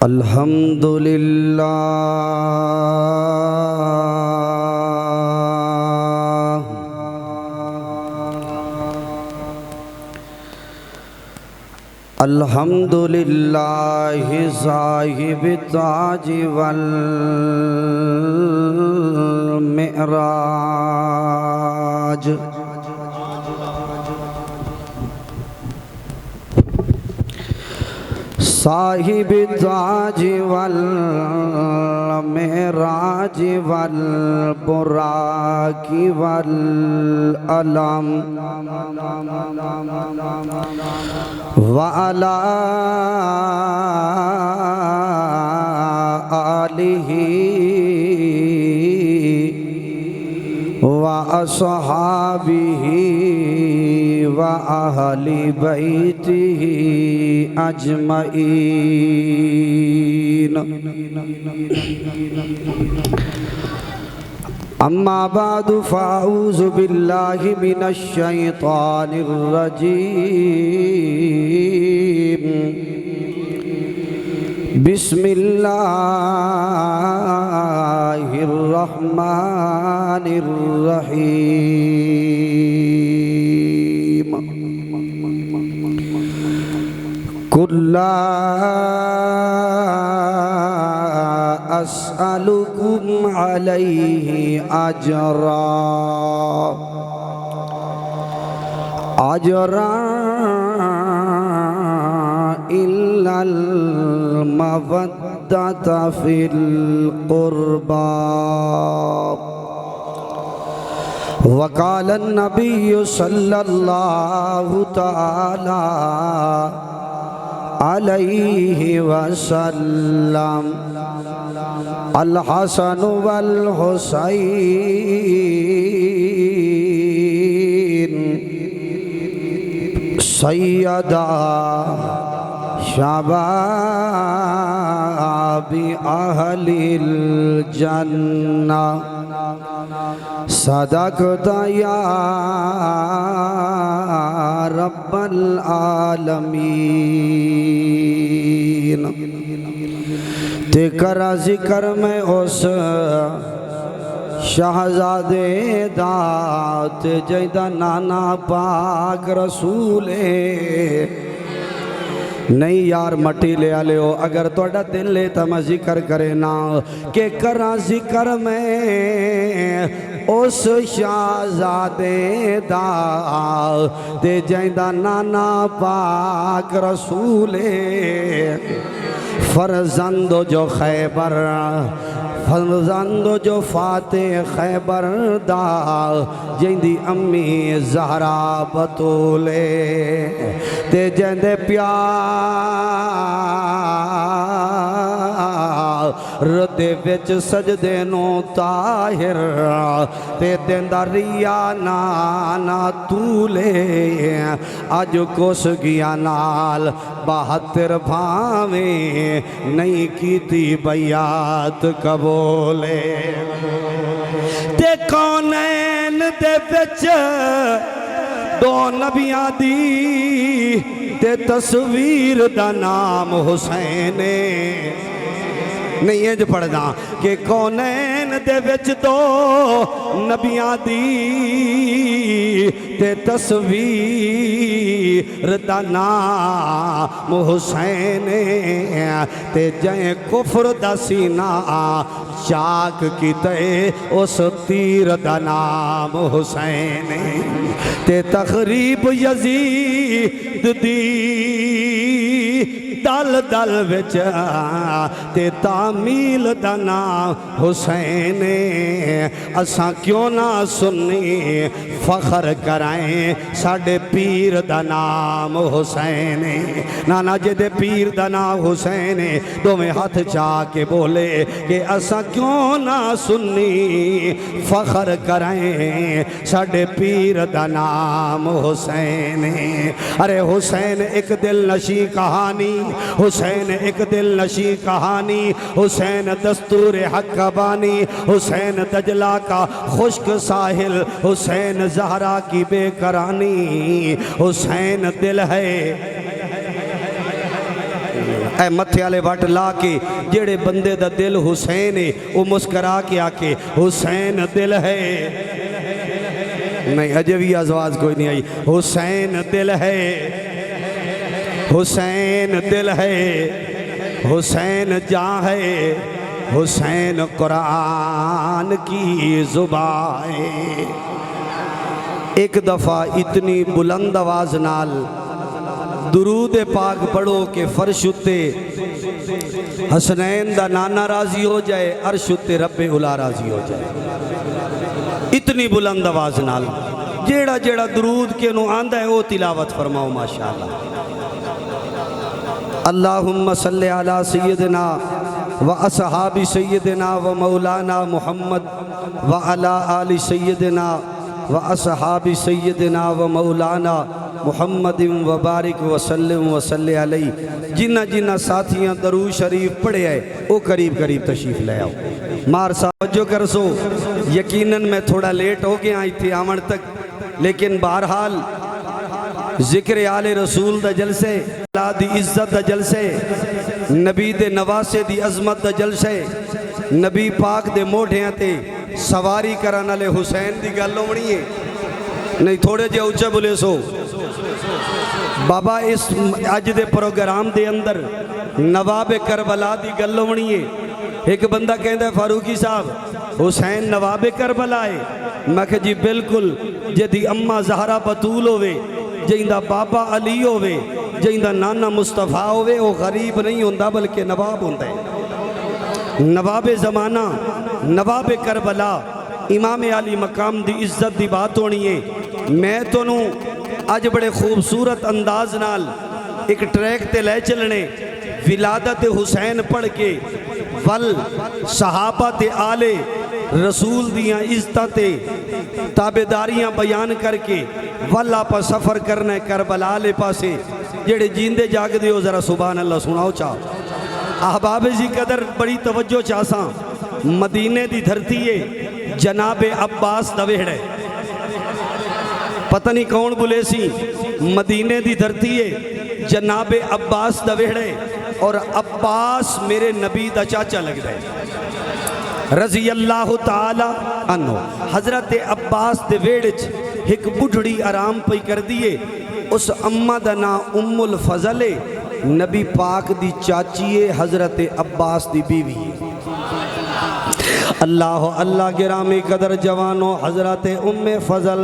الحمدللہ الحمدللہ صاحب التاج والمعراج صاحب التاج والمعراج والبراق والعلم وعلى آلہ وأصحابه وأهل بيته أجمعين أما بعد فأعوذ بالله من الشيطان الرجيم بسم اللہ الرحمن الرحیم قل لا اسألكم علیہ اجرا إلا المودة في القربى وقال النبي صلى الله تعالى عليه وسلم الحسن والحسين سيدا شباب أهل الجنة صدقت يا رب العالمين تیرا ذکر میں اس شہزادے دات جیدہ نانا پاک رسولے نہیں یار مٹی لے آلے ہو اگر توڑا دل لے تا میں ذکر کرے نا کہ کرا ذکر میں اس شہزادے دا دے جائندہ نانا پاک رسولے فرزند جو خیبر فرزند جو فاتح خیبر دا جیندی امی زہرا بطولے تے جیندے پیار دے وچ سجدے نو طاہر تے دیندہ ریا نانا تولے آج کوس گیا نال 72 بھاویں نہیں کیتی بیعت قبولے تے کونین دے وچ دو نبیاں دی تے تصویر دا نام حسین نہیں یہ جو پڑھ دا کہ کونین دے وچ دو نبیاں دی تے تصویر دا نام حسین تے جائیں کفر دا سینہ چاک کی تے اس تیر دا نام حسین تے تخریب یزید دی دل دل وچ تے تعمیل دا نام حسین اساں کیوں نہ سنی فخر کرائیں ساڑھے پیر دا نام حسین نانا جے دے پیر دا نام حسین دو میں ہاتھ چاہ کے بولے کہ اساں کیوں نہ سنی فخر کرائیں ساڑھے پیر دا نام حسین ارے حسین ایک دل نشی کہانی حسین ایک دل نشی کہانی حسین دستور حق بانی حسین دجلہ کا خشک ساحل حسین زہرا کی بے کرانی حسین دل ہے اے متھے والے وٹ لا کے جڑے بندے دا دل حسین ہے وہ مسکرا کے آکے حسین دل ہے، نہیں عجبی آواز کوئی نہیں آئی، حسین دل ہے، حسین دل ہے، حسین جاں ہے، حسین قرآن کی زبان ہے۔ ایک دفعہ اتنی بلند آواز نال درود پاک پڑھو کہ فرش اتے حسنین دا نانا راضی ہو جائے، عرش اتے رب الا راضی ہو جائے۔ اتنی بلند آواز نال جیڑا جیڑا درود کے نو آندہ ہے وہ تلاوت فرماؤ ماشاءاللہ۔ اللہم صلی علی سیدنا و اصحاب سیدنا و مولانا محمد و علی آل سیدنا و اصحاب سیدنا و مولانا محمد و بارک وسلم و صلی علیہ۔ جنہ جنہ ساتھیاں درود شریف پڑھے آئے وہ قریب قریب تشریف لے آؤ۔ مار صاحب جو کر سو، یقیناً میں تھوڑا لیٹ ہو گیا آئی تھی آمن تک، لیکن بہرحال ذکر آل رسول دا جلسے، اللہ دی عزت دا جلسے، نبی دے نواسے دی عظمت دا جلسے، نبی پاک دے موڑھیاں تے سواری کرانا لے حسین دی گل ہونی ہے، نہیں تھوڑے جے اونچا بولے سو۔ بابا اس اج دے پروگرام دے اندر نواب کربلا دی گل ہونی ہے۔ ایک بندہ کہندہ ہے فاروقی صاحب حسین نواب کربلا ہے، میں کہا جی بالکل، جدی اماں زہرہ بطول ہوئے، جہندہ بابا علی ہوئے، جہندہ نانا مصطفیٰ ہوئے، وہ غریب نہیں ہوندہ بلکہ نواب ہوندہ ہے۔ نواب زمانہ، نواب کربلا، امام علی مقام دی عزت دی بات ہونی ہے۔ میں تو نوں آج بڑے خوبصورت انداز نال ایک ٹریک تے لے چلنے، ولادت حسین پڑھ کے ول صحابہ تے آلے رسول دیاں عزتہ تے تابداریاں بیان کر کے ول آپا سفر کرنے کربلا لے پاسے جڑے جیندے جاگ دیو ذرا سبحان اللہ سناؤ چاہ۔ احباب جی قدر بڑی توجہ چاہساں، مدینے دی دھرتی ہے، جناب عباس دویڑے، پتہ نہیں کون بلے سی، مدینے دی دھرتی ہے، جناب عباس دویڑے، اور عباس میرے نبی دا چاچا لگ رہے رضی اللہ تعالی عنہ۔ حضرت عباس دے ویڑچ ایک بڑھڑی آرام پئی کر دیئے، اس امہ دا نام ام الفضل نبی پاک دی چاچیے حضرت عباس دی بیوی۔ اللہ اللہ گرامی قدر جوانو، حضرت ام فضل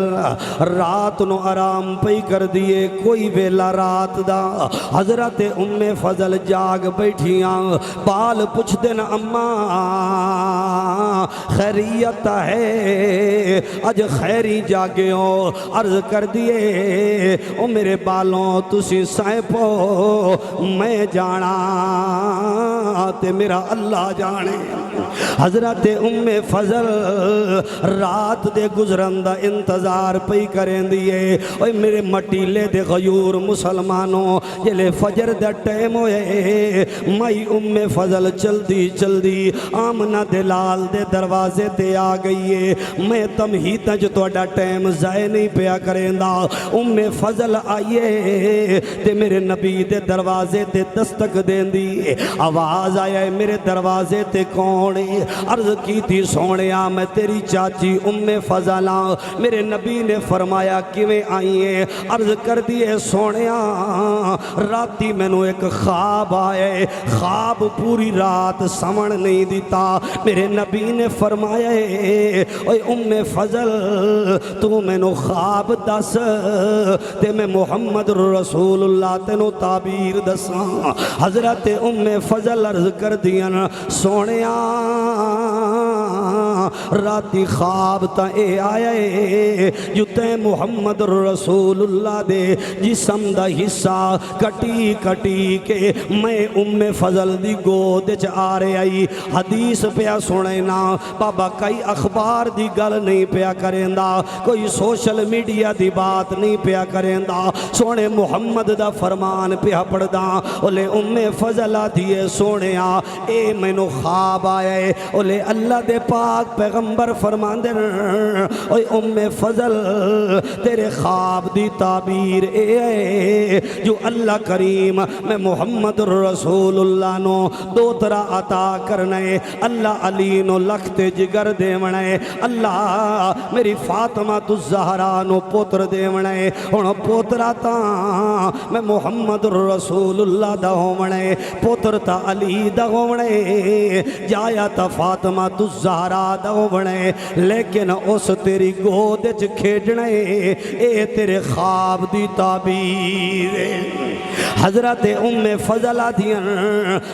رات نو آرام پئی کر دیئے، کوئی ویلا رات دا حضرت ام فضل جاگ بیٹھیاں، بال پچھ دن اماں خیریت ہے، اج خیری جاگے ہو، عرض کر دیئے او میرے بالوں تسی سائیں پو، میں جانا تے میرا اللہ جانے۔ حضرت ام فضل رات دے گزرندہ انتظار پئی کریں دیئے، اوہ میرے مٹیلے دے غیور مسلمانوں، جلے فجر دے ٹیم ہوئے، مائی ام فضل چل دی آمنہ دلال دے دروازے تے آ گئیے، میں تمہیدہ جو توڑا ٹیم زائے نہیں پیا کریں دا۔ ام فضل آئیے تے میرے نبی دے دروازے تے دستک دیں دی، آواز آیا ہے میرے دروازے تے کون، عرض کی تھی سونیا میں تیری چاچی ام فضلہ۔ میرے نبی نے فرمایا کیویں آئیے، عرض کر دیئے سونیا راتی میں نو ایک خواب آئے، خواب پوری رات سمن نہیں دیتا۔ میرے نبی نے فرمایا اے ام فضل تو میں نو خواب دس تے میں محمد رسول اللہ تے نو تعبیر دساں۔ حضرت ام فضل عرض کر دیا سونیا راتی خواب تا اے آیا ہے جتے محمد رسول اللہ دے جسم دا حصہ کٹی کٹی کے میں ام فضل دی گود چ آ رہے آئی، حدیث پیا سنینا بابا، کئی اخبار دی گل نہیں پیا کریندا، کوئی سوشل میڈیا دی بات نہیں پیا کریندا، سونے محمد دا فرمان پیا پڑھدا۔ اولے ام فضل دیئے سونیا اے میں نو خواب آیا ہے، اولے اللہ دے پاک پیغمبر فرماندے اوے ام فضل تیرے خواب دی تعبیر اے ہے جو اللہ کریم میں محمد رسول اللہ نو دو طرح عطا کرنے اللہ علی نو لخت جگر دیونے اللہ میری فاطمہ الزہرا نو پوتر دیونے ہن پوترا تا میں محمد رسول اللہ دا ہوونے پوتر تا علی دا ہوونے جایا تا فاطمہ الزہرا دا ہوونے لیکن اس تیری گود وچ کھیڈنے اے تیرے خواب دی تعبیر حضرت ام فضل آدھیاں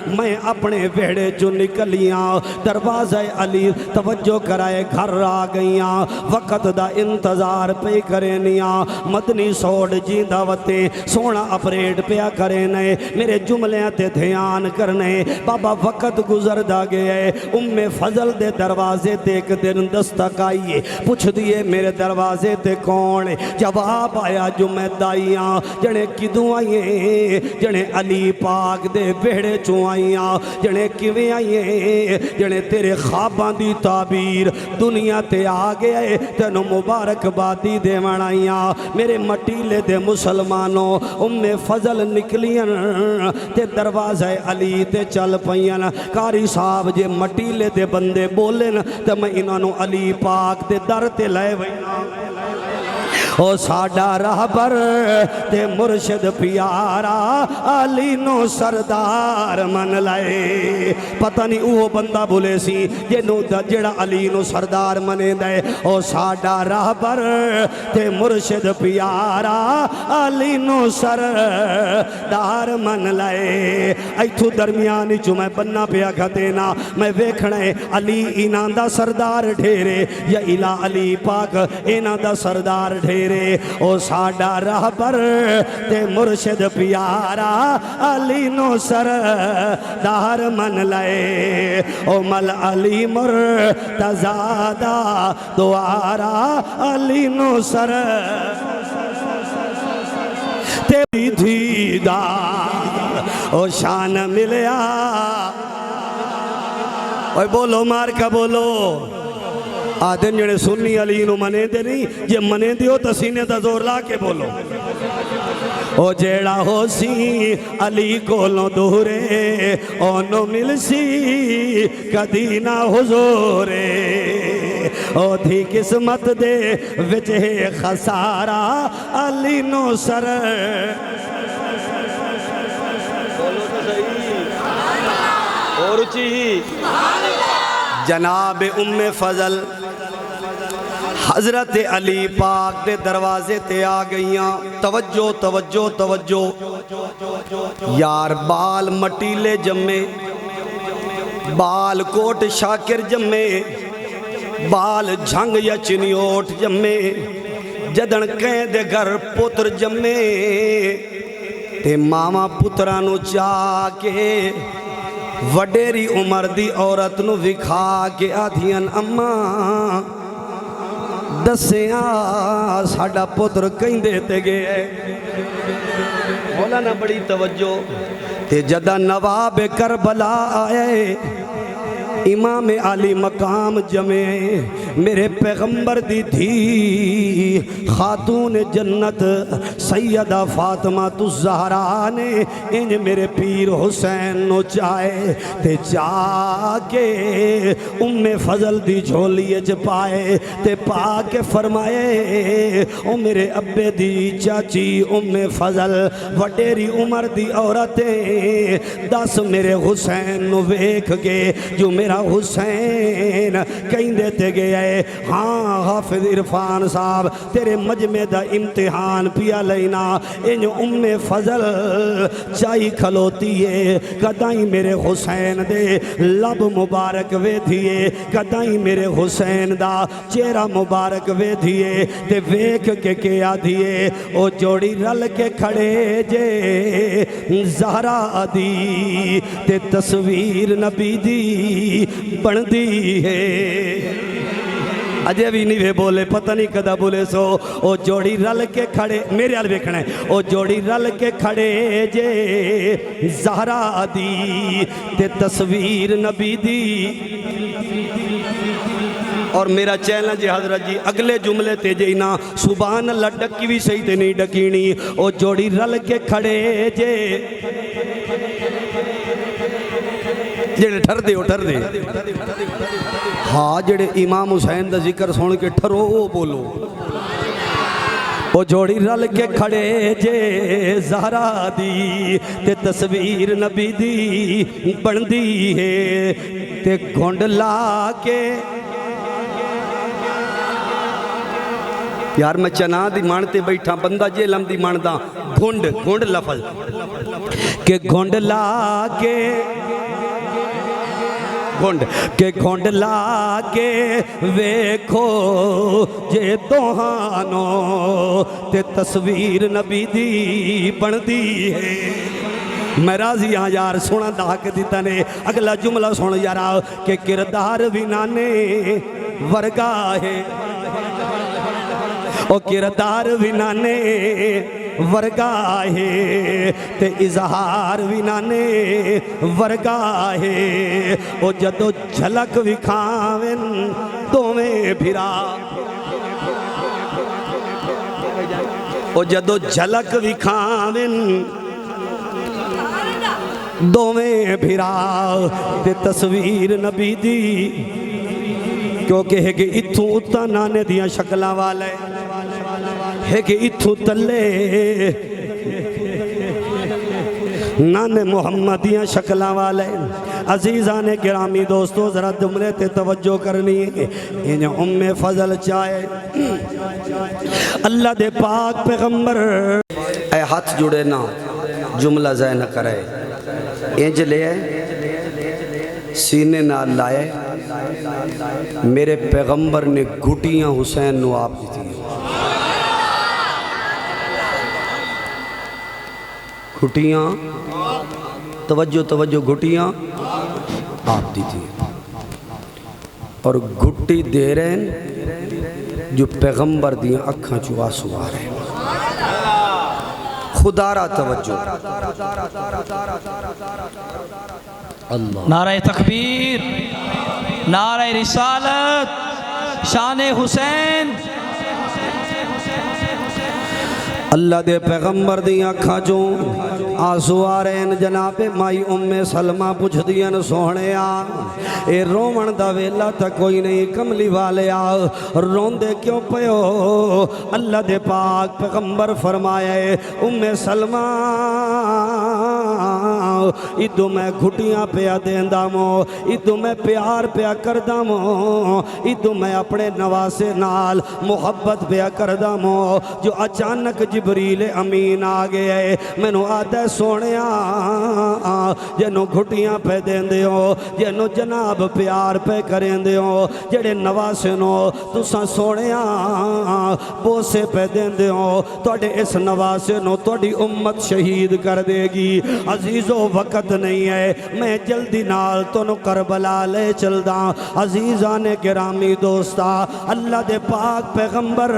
میں اپنے ویڑے جو نکلیاں دروازہ علی توجہ کرائے گھر آ گئیاں وقت دا انتظار پہ کرینیاں مدنی سوڑ جی دعوتے سونا اپریڈ پیا کرینے میرے جملیاں تے دھیان کرنے بابا وقت گزر دا گئے ام فضل دے دروازے تے ایک دن دستک آئیے پوچھ دیئے میرے دروازے تے کون جواب آیا جو میں دائیاں جنے کدوں آئیے جنے علی پاک دے بیڑے چوں آئیاں جنے کیویں آئیے جنے تیرے خواباں دی تعبیر دنیا تے آگئے تینو مبارک بادی دے منائیاں میرے مٹیلے دے مسلمانوں ام فضل نکلیاں تے دروازہ علی تے چل پئیاں کاری صاحب جے مٹیلے دے بندے بولن تے میں انہوں علی پاک دے در تے لائے وینا او ساڈا رہبر تے مرشد پیارا علی نو سردار من لائے پتہ نہیں وہ بندہ بولے سی جڑا علی نو سردار منے دے او ساڈا رہبر تے مرشد پیارا علی نو سردار من لائے ایتھو درمیانی چو میں بننا پیا کھتینا میں ویکھنے علی اینان دا سردار ڈھیرے یا الہ علی پاک اینان دا سردار ڈھیرے او ساڈا رہبر تے مرشد پیارا علی نو سردار من لائے او مل علی مرتضادہ دوارا علی نو تیری دیدار او شان ملیا اوہ بولو مار کا بولو آدھن جڑے سنی علی نو منے دے نہیں جے منے دیو تا سینے دا زور لا کے بولو او جیڑا ہو سی علی کولوں دورے او نو مل سی کدی نہ حضورے او تھی قسمت دے وجہ خسارہ علی نو سر بولو تو صحیح اور اچھی جناب ام فضل حضرت علی پاک دے دروازے تے آ گئیاں توجہ توجہ توجہ یار بال مٹیلے جمے بال کوٹ شاکر جمے بال جھنگ یا چنیوٹ جمے جدن کہیں دے گھر پتر جمے تے ماما پترانو چاہ کے وڈیری عمر دی عورت نو وکھا کے آدھیاں اماں دسیاں ساڑا پتر کہیں دیتے گئے بولا نا بڑی توجہ تے جدہ نواب کربلا آئے امام علی مقام جمع میرے پیغمبر دی تھی خاتون جنت سیدہ فاطمہ الزہرا نے انج میرے پیر حسین نو چاہے تے جا کے ام فضل دی جھولیے پائے تے پا کے فرمائے او میرے ابے دی چاچی ام فضل وڈیری عمر دی عورتیں دس میرے حسین نو ویکھ کے جو میرا حسین کہیں دیتے گئے ہاں حافظ عرفان صاحب تیرے مجمع دا امتحان پیا لینا ان ام فضل چاہی کھلوتی ہے کدائیں میرے حسین دے لب مبارک وے دھیے کدائیں میرے حسین دا چہرہ مبارک وے دھیے تے ویکھ کے کیا دھیے او جوڑی رل کے کھڑے جے زہرا دی تے تصویر نبی دی بن دی ہے اجے بھی نہیں بولے پتہ نہیں کدا بولے سو او جوڑی رل کے کھڑے میرے حال بیکھنا ہے او جوڑی رل کے کھڑے جے زہرا دی تے تصویر نبی دی اور میرا چیلنج ہے حضرت جی اگلے جملے تے جی نا سبحان اللہ ڈکی بھی صحیح تے نہیں ڈکینی او جوڑی رل کے کھڑے جے جڑے ٹھر دے ہاں جڑے امام حسین دا ذکر سن کے ٹھرو بولو او جوڑی رل کے کھڑے جے زہرا دی تے تصویر نبی دی بندی ہے تے گھنڈ لا کے یار میں چنا دی مانتے بیٹھا بندہ جیلم دی ماندہ گھنڈ لفظ کہ گھنڈ لا کے گھنڈ لا کے ویکھو جے دوہانو تے تصویر نبی دی بندی ہے میں راضی ہاں یار سونا داک دیتا نے اگلا جملہ سن یارا کہ کردار بھی نانے ورگا ہے او کردار بھی نانے ورگا ہے تے اظہار بھی نانے ورگا ہے او جدو جھلک بھی کھاویں دوویں بھرا او جدو جھلک بھی کھاویں دوویں بھرا تے تصویر نبی دی کیونکہ ہے کہ اتھوں اتا نانے دیاں شکلہ والے ہے کہ اتھوں تلے نانے محمدیاں شکلہ والے عزیزان گرامی دوستو ذرا جملے تے توجہ کرنی ہے انہیں ام فضل چاہے اللہ دے پاک پیغمبر اے ہاتھ جڑے نا جملہ ضائع نہ کرے انج لے سینے نہ لائے میرے پیغمبر نے گھٹیاں حسین نو آپ دی تھی گھٹیاں توجہ گھٹیاں آپ دی تھی اور گھٹی دے رہے ہیں جو پیغمبر دیاں اکھاں چوا سوا رہے ہیں خدا را توجہ نعرہ تکبیر نعرہ رسالت شان حسین اللہ دے پیغمبر دیاں کھاجوں آنسو آ رہے ہیں جناب مائی ام سلمہ پوچھ دیا سوہنے آ اے رومن دا ویلا تا کوئی نہیں کملی والے آ روندے کیوں پیو اللہ دے پاک پیغمبر فرمائے ام سلمہ ادو میں گھٹیاں پیا دیندہ مو ادو میں پیار پیا کردہ مو ادو میں اپنے نواسے نال محبت پیا کردہ مو جو اچانک جبریل امین آگے ہے میں نو آدھے سونیا جنو گھٹیاں پہ دیندے ہو جنو جناب پیار پہ کریں دے ہو جڑے نواسے نو تساں سونیا بوسے پہ دیندے ہو توڑے اس نواسے نو توڑی امت شہید کر دے گی عزیزو وقت نہیں ہے میں جلدی نال تنو کربلا لے چل دا عزیزان گرامی دوستا اللہ دے پاک پیغمبر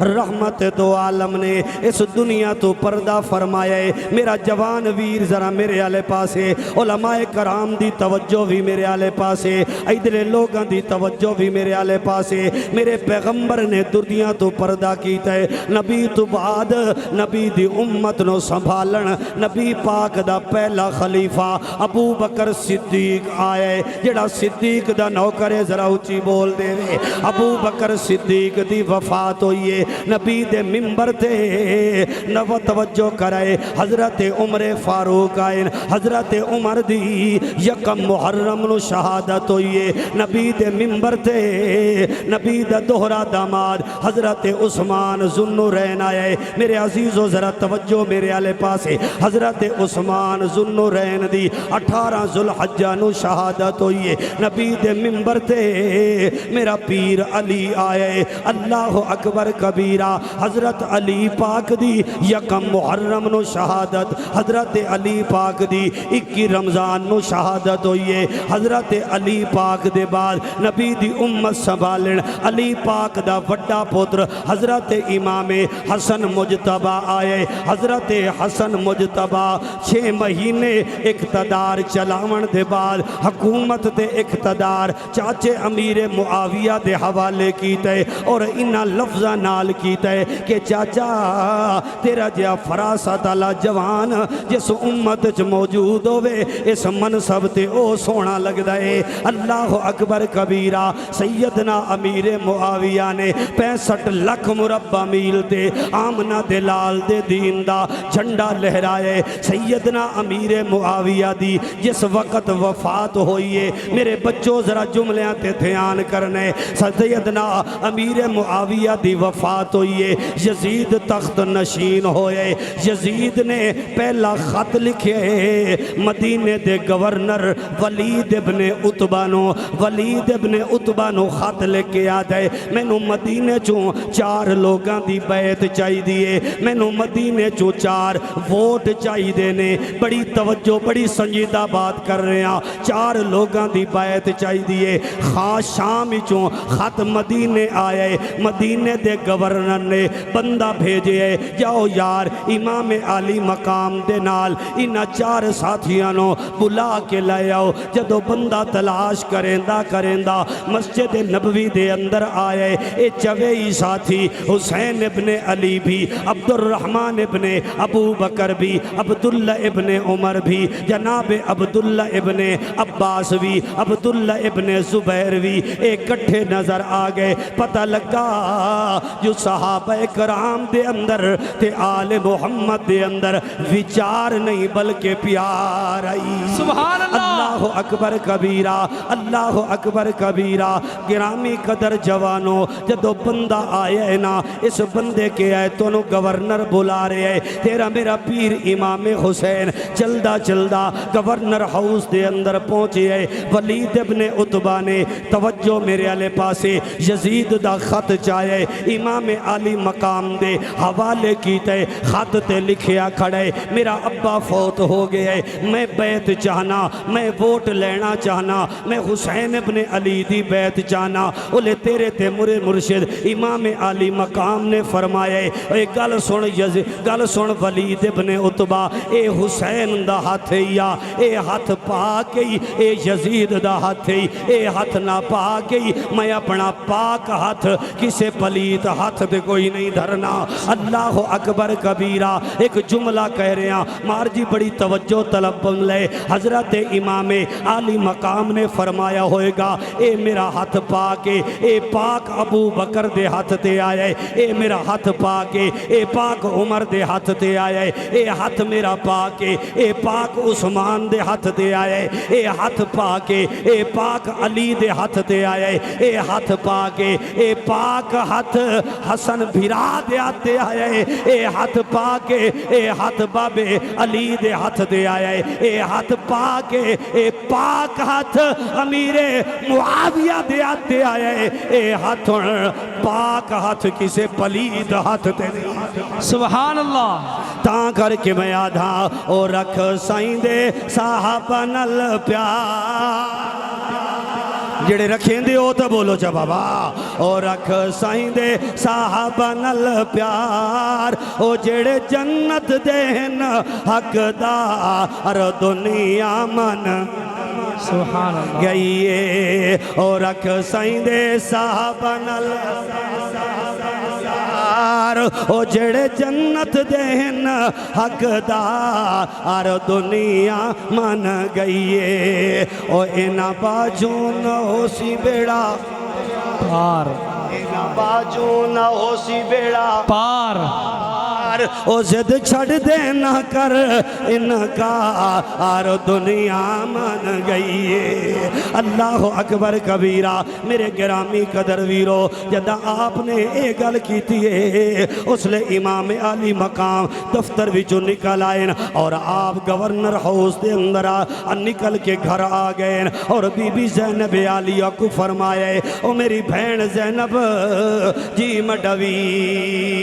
رحمت دو عالم نے اس دنیا تو پردہ فرمائے میرا جوان ویر ذرا میرے آلے پاسے علماء کرام دی توجہ بھی میرے آلے پاسے ایدرے لوگاں دی توجہ بھی میرے آلے پاسے میرے پیغمبر نے دردیاں تو پردہ کیتا ہے نبی تو بعد نبی دی امت نو سنبھالن نبی پاک دا پہلا خلیفہ ابو بکر صدیق آئے جڑا صدیق دا نوکر ذرا اچھی بول دے وے ابو بکر صدیق دی وفات ہوئیے نبی دے ممبر تے نو توجہ کرائے حضرت عمر فاروق آئین حضرت عمر دی یکم محرم نو شہادت ہوئیے نبی دے ممبر تے نبی دا دہرا داماد حضرت عثمان ذوالنورین آئے میرے عزیزو ذرا توجہ میرے آلے پاسے حضرت عثمان ذوالنورین دی 18 ذوالحجہ نو شہادت ہوئیے نبی دے ممبر تے میرا پیر علی آئے اللہ اکبر کبیرہ حضرت علی پاک دی یکم محرم نو شہادت حضرت علی پاک دی دی 21 رمضان نو شہادت ہوئی ہے حضرت علی پاک دے بعد نبی دی امت سنبھالن علی پاک دا وڈا پتر حضرت امام حسن مجتبی آئے حضرت حسن مجتبی 6 مہینے اقتدار چلاون دے بعد حکومت دے اقتدار چاچے امیر معاویہ دے حوالے کیتے اور انہاں لفظاں نال کیتے کہ چاچا تیرا جا فراست والا جوان جس امت چ موجود ہوئے اس منصب تے او سونا لگدا ہے اللہ اکبر کبیرہ سیدنا امیر معاویہ نے 65 لاکھ مربع میل تے آمنہ دے لال دے دین دا جھنڈا لہرائے سیدنا امیر معاویہ دی جس وقت وفات ہوئی ہے میرے بچوں ذرا جملیاں تے دھیان کرنے سیدنا امیر معاویہ دی وفات ہوئی ہے یزید تخت نشین ہوئے یزید نے پہلا خط لکھے مدینے دے گورنر ولید ابن عتبہ نو خط لے کے آدھے میں نو مدینے چوں 4 لوگاں دی بیعت چاہی دیئے میں نو مدینے چوں 4 ووٹ چاہی دینے بڑی توجہ بڑی سنجیدہ بات کر رہے ہیں 4 لوگاں دی بیعت چاہی دیئے خاص شام چوں خط مدینے آئے مدینے دے گورنر نے بندہ بھیجے جاؤ یار امام علی مقام دے نال انہا 4 ساتھیانوں بلا کے لائے آؤ جدو بندہ تلاش کریندہ مسجد نبوی دے اندر آئے اے چوئی ساتھی حسین ابن علی بھی عبد الرحمن ابن ابو بکر بھی عبداللہ ابن عمر بھی جناب عبداللہ ابن عباس بھی عبداللہ ابن زبیر بھی ایک کٹھے نظر آگئے پتہ لگا جو صحابہ کرام دے اندر تے آل محمد دے اندر وچار نہیں بلکہ پیار آئی سبحان اللہ اکبر کبیرہ اللہ اکبر کبیرہ گرامی قدر جوانوں جدو بندہ آئے ہے نا اس بندے کے آئے تو نو گورنر بلا رہے ہیں تیرا میرا پیر امام حسین چلدہ گورنر ہاؤس دے اندر پہنچے ہے ولید ابن عتبہ نے توجہ میرے علیہ پاسے یزید دا خط چاہے امام علی مقام دے حوالے کیتے خط تے لکھیا کھڑے میرا ابا فوت ہو گیا ہے میں بیعت چاہنا میں ووٹ لینا چاہنا میں حسین ابن علی دی بیعت چاہنا اولے تیرے تے مرشد امام علی مقام نے فرمایا اے گل سن ولید ابن عتبہ اے حسین دا ہاتھ یا اے ہاتھ پاک اے یزید دا ہاتھ اے ہاتھ نہ پاک میں اپنا پاک ہاتھ کسے پلیت ہاتھ دے کوئی نہیں دھرنا اللہ اکبر کبیرہ ایک جملہ کہہ رہے ہیں مار جی بڑی توجہ طلب لے حضرت امام علی مقام نے فرمایا ہوئے گا اے میرا ہاتھ پاک اے پاک ابو بکر دے ہاتھ تے آئے اے میرا ہاتھ پاک اے پاک عمر دے ہاتھ تے آئے اے ہاتھ میرا پاک اے پاک عثمان دے ہاتھ تے آئے اے ہاتھ پاک اے پاک علی دے ہاتھ تے آئے اے ہاتھ پاک اے پاک ہاتھ حسن بھرا دے ہاتھ تے آئے اے ہاتھ پاک اے ہاتھ بابے علی دے ہاتھ تے آئے اے ہاتھ پاک اے پاک ہاتھ امیر معاویہ دے ہاتھ تے آئے اے ہاتھ پاک ہاتھ کسے پلید ہاتھ تے سبحان اللہ تاں کر کے میں آدھا اور رکھ سائیں دے صحابہ نل پیار جڑے رکھیں دے ہو تو بولو چا بابا اور رکھ سائیں دے صحابہ نل پیار او جڑے جنت دین حق دار دنیا من سبحان اللہ گئیے اور رکھ سائیں دے صحابہ نل او جڑے جنت دین حق دار دنیا من گئیے او اینا باجوں نہ ہو سی بیڑا پار اینا باجوں نہ ہو سی بیڑا پار او زد چھڑ دے نہ کر انکار دنیا من گئیے اللہ اکبر کبیرہ میرے گرامی قدر ویرو جدہ آپ نے ایک گل کی تھی اس لئے امام علی مقام دفتر وچوں نکل آئیں اور آپ گورنر ہاؤس دے اندر نکل کے گھر آ گئے اور بی بی زینب عالیہ کو فرمائے او میری بہن زینب جی مڈویر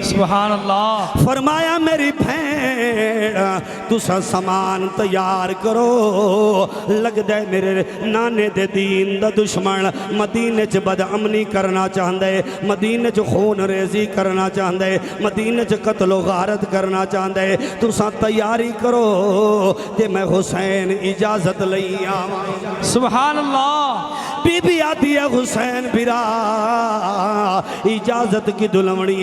سبحان اللہ فرمایا میری بہن حسین تسا سامان تیار کرو لگ دے میرے نانے دے دین دا دشمن مدینے چ بد امنی کرنا چاہندے مدینے چ خون ریزی کرنا چاہندے مدینے چ قتل و غارت کرنا چاہندے تسا تیاری کرو تے میں حسین اجازت لئی آواں سبحان اللہ بی بی آتی ہے حسین برا اجازت کی دلمڑی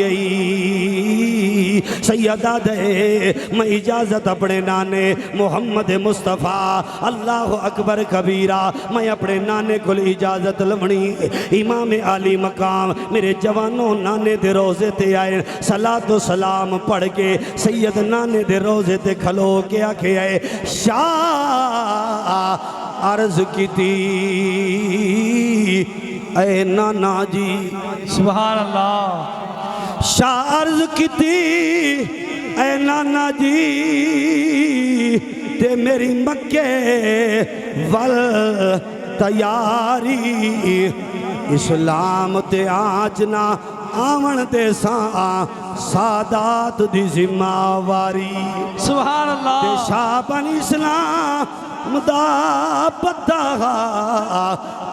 سیدہ دے میں اجازت اپنے نانے محمد مصطفیٰ اللہ اکبر کبیرہ میں اپنے نانے کو اجازت لمڑی امام عالی مقام میرے جوانوں نانے دے روزے تے آئے صلاۃ و سلام پڑھ کے سید نانے دے روزے تے کھلو کے آکھے آئے شاہ عرض کی تھی اے نانا جی سبحان اللہ شاہ عرض کی تھی اے نانا جی تے میری مکے ول تیاری اسلام تے آنچنا آمن دے سادات دی ذمہ واری سبحان تے اللہ شاہ بن اسلام دا پتہ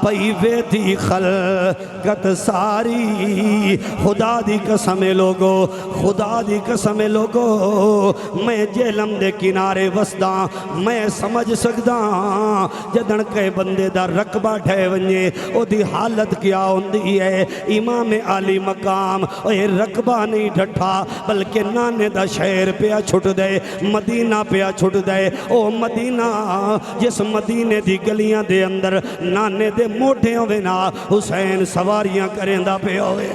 پئی ویدی خلقت ساری خدا دی قسم لوگو خدا دی قسم لوگو میں جہلم دے کنارے وسداں میں سمجھ سکداں جدن کے بندے دا رقبہ ڈھے ونجے او دی حالت کیا ہوندی ہے امام عالی مقام اے رقبہ نہیں ڈھٹھا بلکہ نانے دا شہر پیا چھٹ دے مدینہ پیا چھٹ دے او مدینہ جس مدینے دی گلیاں دے اندر نانے دے موٹے ہوئے نا حسین سواریاں کریں دا پہ ہوئے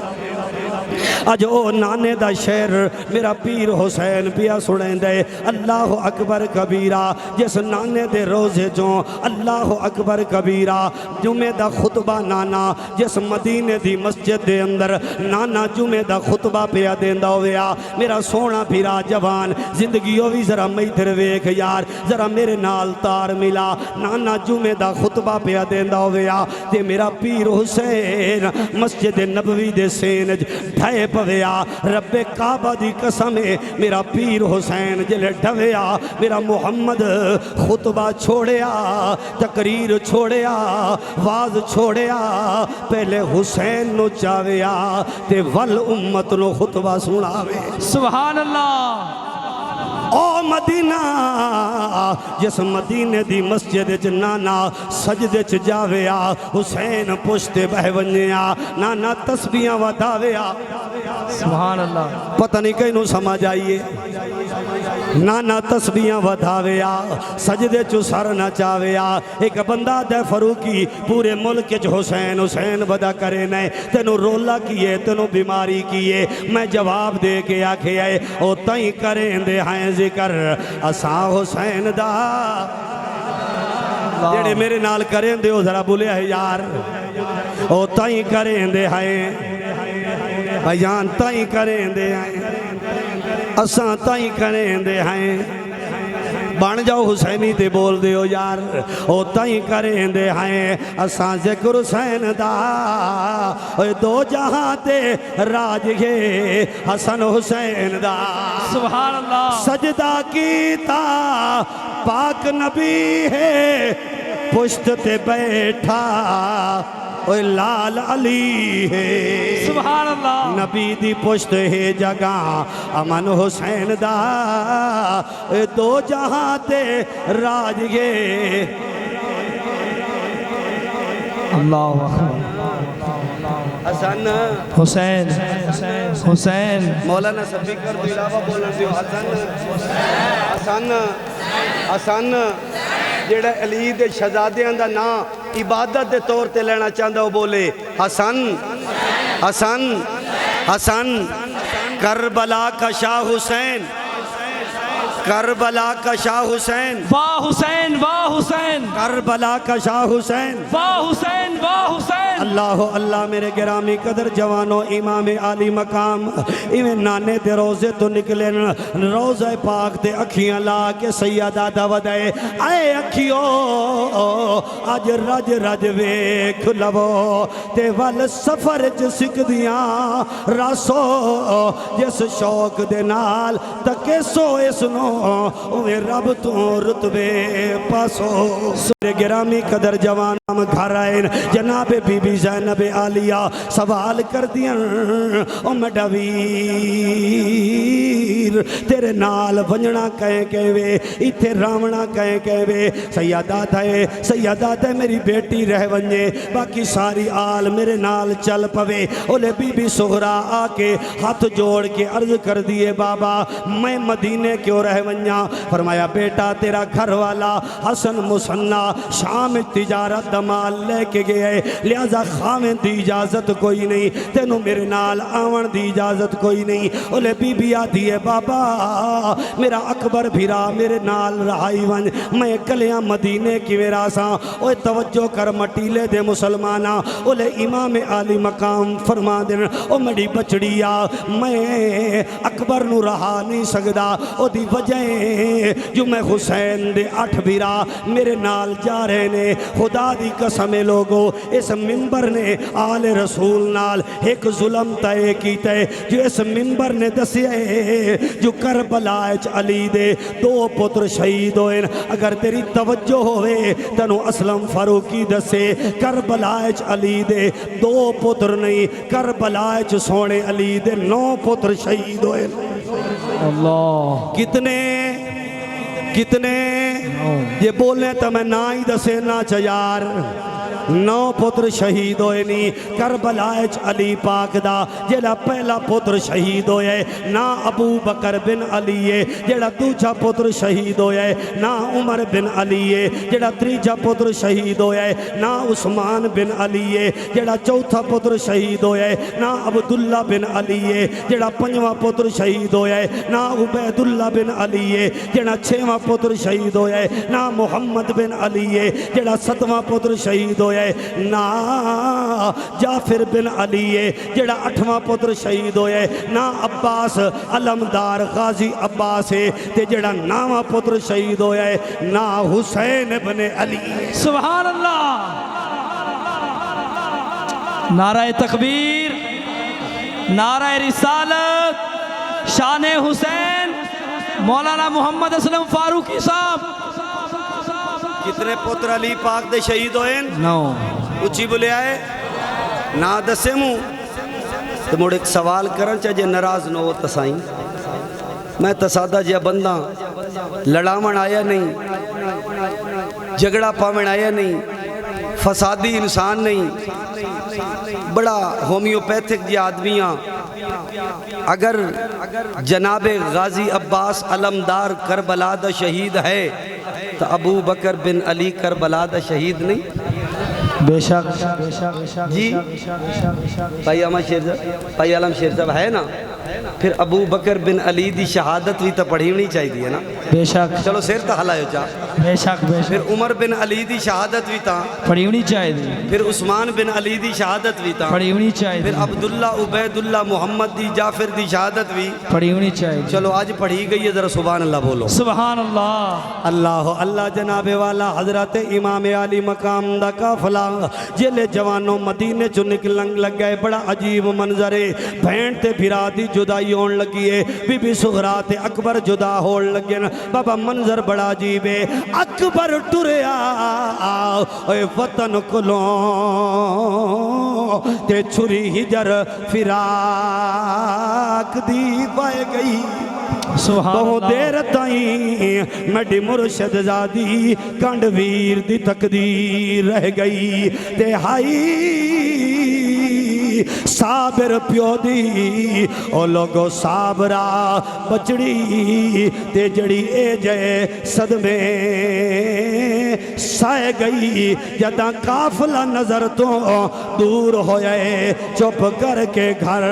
اج او نانے دا شہر میرا پیر حسین پیا سڑیں دے اللہ اکبر کبیرہ جس نانے دے روزے جوں اللہ اکبر کبیرہ جمعہ دا خطبہ نانا جس مدینے دی مسجد دے اندر نانا جمعہ دا خطبہ پیا دیندہ ہویا میرا سونا پیرا جوان زندگی ہوئی ذرا میتر ویکھ یار ذرا میرے نال تار ملا نانا جمعہ دا خطبہ پیا دیندہ ہویا تے میرا پیر حسین مسجد نبوی دے سینج ڈھائے پویا رب کعبہ دی قسمیں میرا پیر حسین جلے ڈھویا میرا محمد خطبہ چھوڑیا تقریر چھوڑیا واز چھوڑیا پہلے حسین نو چاویا تے ول امت نو خطبہ سناوے سبحان اللہ او مدینہ جس مدینے دی مسجد چ نانا سجدے چ جاویا حسین پشتے بہ ونیا نانا تسبیحاں وداویا سبحان اللہ پتہ نہیں کہیں نو سمجھ آئیے نانا تسبیحاں وداویا سجدے چ سر نچاویا ایک بندہ دے فروقی پورے ملک چ حسین حسین بدا کرے نہیں تینو رولا کیے تینو بیماری کیے میں جواب دے کے آکھے آئے او تائیں کریں دے ہائیں ذکر اساں حسین دا جڑے میرے نال کریں دے او ذرا بولے ہے یار او تائیں کریں دے ہائیں بیان تائیں کریں دے ہائیں اساں تائیں کریں دے ہائیں بن جاؤ حسینی تے بول دے ہو یار او تائیں کریں دے ہائیں اساں ذکر حسین دا اوہ دو جہاں تے راج گے حسن حسین دا سبحان اللہ سجدہ کیتا پاک نبی ہے پشت تے بیٹھا اوہ لال علی ہے سبحان اللہ نبی دی پشت ہے جگہ امن حسین دا اے دو جہاں تے راج گے اللہ اکبر حسن حسین حسین مولانا سبیکر تو علاوہ بولن دیو حسن حسن جیڑا علی دے شہزادیاں دا نام عبادت دے طور تے لینا چاہندہ وہ بولے حسن حسن حسن کربلا کا شاہ حسین کربلا کا شاہ حسین واہ حسین واہ حسین کربلا کا شاہ حسین واہ حسین واہ حسین اللہ اللہ میرے گرامی قدر جوانوں امام عالی مقام ایویں نانے دے روزے تو نکلے روزہ پاک دے اکھیاں لا کے سیدہ دعوت ہے اے اکھیو اج رج رج ویکھ لو تے ول سفر چ سکدیاں راسو جس شوق دے نال تکے سو اس نو اوے رب تو رتبے پاسو سورے گرامی قدر جوان گھر آئے جناب بی بی زینب عالیہ سوال کر دیاں او میڈا ویر تیرے نال ونجنا کہیں کہوے ایتھے راونا کہیں کہوے سیدہ دے میری بیٹی رہ ونجے باقی ساری آل میرے نال چل پوے اولے بی بی سغرا آکے ہاتھ جوڑ کے عرض کر دیے بابا میں مدینے کیوں رہ ونجا فرمایا بیٹا تیرا گھر والا حسن مسنہ شام تجارت دمال لے کے گئے لہذا خامن دی اجازت کوئی نہیں تینوں میرے نال آون دی اجازت کوئی نہیں اولے بی بی آدھی ہے بابا میرا اکبر بھیرا میرے نال رہائی ون میں کلیاں مدینے کی میرا ساں اوے توجہ کر مٹیلے دے مسلمانہ اولے امام عالی مقام فرما دین او مڑی بچڑیا میں اکبر نو رہا نہیں سکدا او دی وجہ جو میں حسین دے 8 بھیرا میرے نال جا رہے نے خدا دی قسم لوگو اس منبر نے آل رسول نال ایک ظلم تائے کیتا ہے جو اس منبر نے دسیا ہے جو کربلا علی دے 2 پتر شہید ہوئے اگر تیری توجہ ہوئے تنو اسلم فاروقی دسے کربلا علی دے 2 پتر نہیں کربلا سونے علی دے 9 پتر شہید ہوئے اللہ کتنے یہ بولنے تو میں نہ ہی دسے نہ چیار 9 پتر شہید ہوئے نہیں کربلا علی پاک دا جیڑا پہلا پتر شہید ہوئے نہ ابو بکر بن علی جیڑا دوجا پتر شہید ہوئے نہ عمر بن علی جیڑا تریجا پتر شہید ہوئے نہ عثمان بن علی جیڑا چوتھا پتر شہید ہوئے نہ عبداللہ بن علی جیڑا 5واں پتر شہید ہوئے نہ عبیداللہ بن علی جیڑا 6واں پتر شہید ہوئے نہ محمد بن علی جیڑا 7واں پتر شہید ہوئے نہ جعفر بن علی جیڑا 8واں پتر شہید ہوئے نہ عباس علمدار غازی عباس تے جیڑا 9واں پتر شہید ہوئے نہ حسین بن علی سبحان اللہ نعرہ تکبیر نعرہ رسالت شان حسین مولانا محمد اسلم فاروقی صاحب کتنے پتر علی پاک دے شہید ہوئے 9 اچھی بولے آئے نہ دسے موں تو موڑ ایک سوال کرن چاہے نراز نہ ہو تسائیں میں تصادہ جیا بندہ لڑامن آیا نہیں جگڑا پامن آیا نہیں فسادی انسان نہیں بڑا ہومیوپیتھک جی آدمیاں اگر جناب غازی عباس علمدار کربلا دا شہید ہے تو ابو بکر بن علی کربلا دا شہید نہیں بے شک جی بھائی عالم شیر صاحب ہے نا پھر ابو بکر بن علی دی شہادت بھی تو پڑھی نہیں چاہیے نا بے شک چلو سیر تو حلائیو چاہ بے شک پھر عمر بن علی دی شہادت بھی تا پڑھی ہونی چاہیے پھر عثمان بن علی دی شہادت بھی تا پڑھی ہونی چاہیے پھر عبداللہ عبیداللہ محمد دی جعفر دی شہادت بھی پڑھی ہونی چاہیے چلو آج پڑھی گئی ہے ذرا سبحان اللہ بولو سبحان اللہ اللہ اللہ جناب والا حضرت امام علی مقام دا قافلہ جلے جوانوں مدینے چو نکلنگ لگ گئے بڑا عجیب منظر ہے بہن تے بھرا دی جدائی ہون لگی ہے بی بی سغرا تے اکبر جدا ہون لگے بابا منظر بڑا عجیب ہے اکبر ٹریا اے وطن کلوں تے چھری ہجر فراق دی پائے گئی بہت دیر تائیں میڈی مرشد زادی کنڈ ویر دی تقدیر رہ گئی تے ہائی صابر پیو دی او لوگو صابرہ بچڑی تے جڑی اے جے صدمے سائے گئی جدہ قافلہ نظر تو دور ہوئے چپ کر کے گھر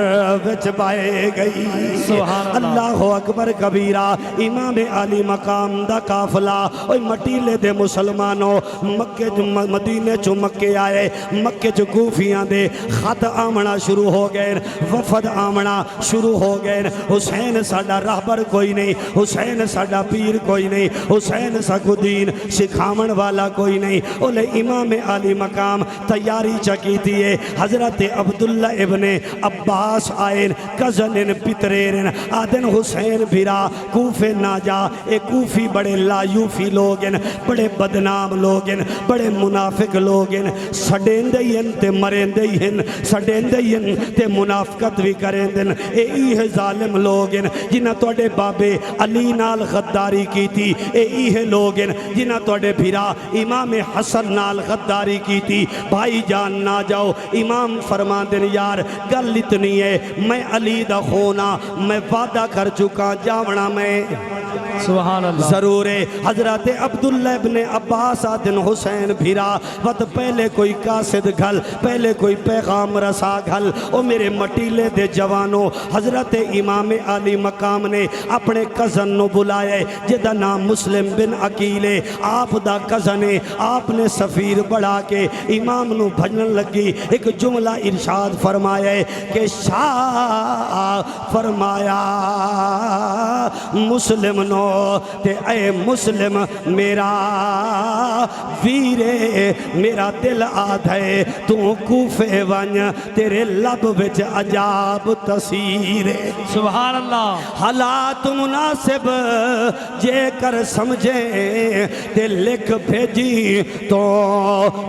وچ بائے گئی سبحان اللہ۔ اللہ اکبر کبیرہ امام علی مقام دا قافلہ اوہ مٹیلے دے مسلمانوں مکے مدینے چو مکے آئے مکے چو کوفیاں دے خط آمنا شروع ہو گئے وفد آمنا شروع ہو گئے حسین ساڈا راہبر کوئی نہیں حسین ساڈا پیر کوئی نہیں حسین سا کو دین سکھامن والا کوئی نہیں اولے امام علی مقام تیاری چکی تیئے حضرت عبداللہ ابن عباس آئین کزنن پترین آدن حسین بھیرا کوفے نہ جا اے کوفی بڑے لایوفی لوگن بڑے بدنام لوگن بڑے منافق لوگن سڑیندین تے مرندین سڑیندین تے منافقت بھی کرندن اے ایہ ظالم لوگن جنہ توڑے بابے علی نال غداری کی تھی اے ایہ لوگن جنہ توڑے بھیرا امام حسن نال غداری کی تھی بھائی جان نہ جاؤ امام فرمان دن یار گل اتنی ہے میں علی دا خونا میں وعدہ کر چکا جاونا میں سبحان اللہ۔ ضرور ہے حضرت عبداللہ ابن عباس آدن حسین بھیرا وقت پہلے کوئی قاصد گھل پہلے کوئی پیغام رسا گھل او میرے مٹیلے دے جوانوں حضرت امام علی مقام نے اپنے کزن نو بلائے جدہ نام مسلم بن عقیلے آپ دا کزنے آپ نے سفیر بڑھا کے امام نو بھجن لگی ایک جملہ ارشاد فرمایا ہے کہ شاہ فرمایا مسلم نو تے اے مسلم میرا ویرے میرا دل آدھے تو کوفے ون تیرے لب وچ عجاب تصیرے سبحان اللہ۔ حالات مناسب جے کر سمجھے تے لکھ بھیجی تو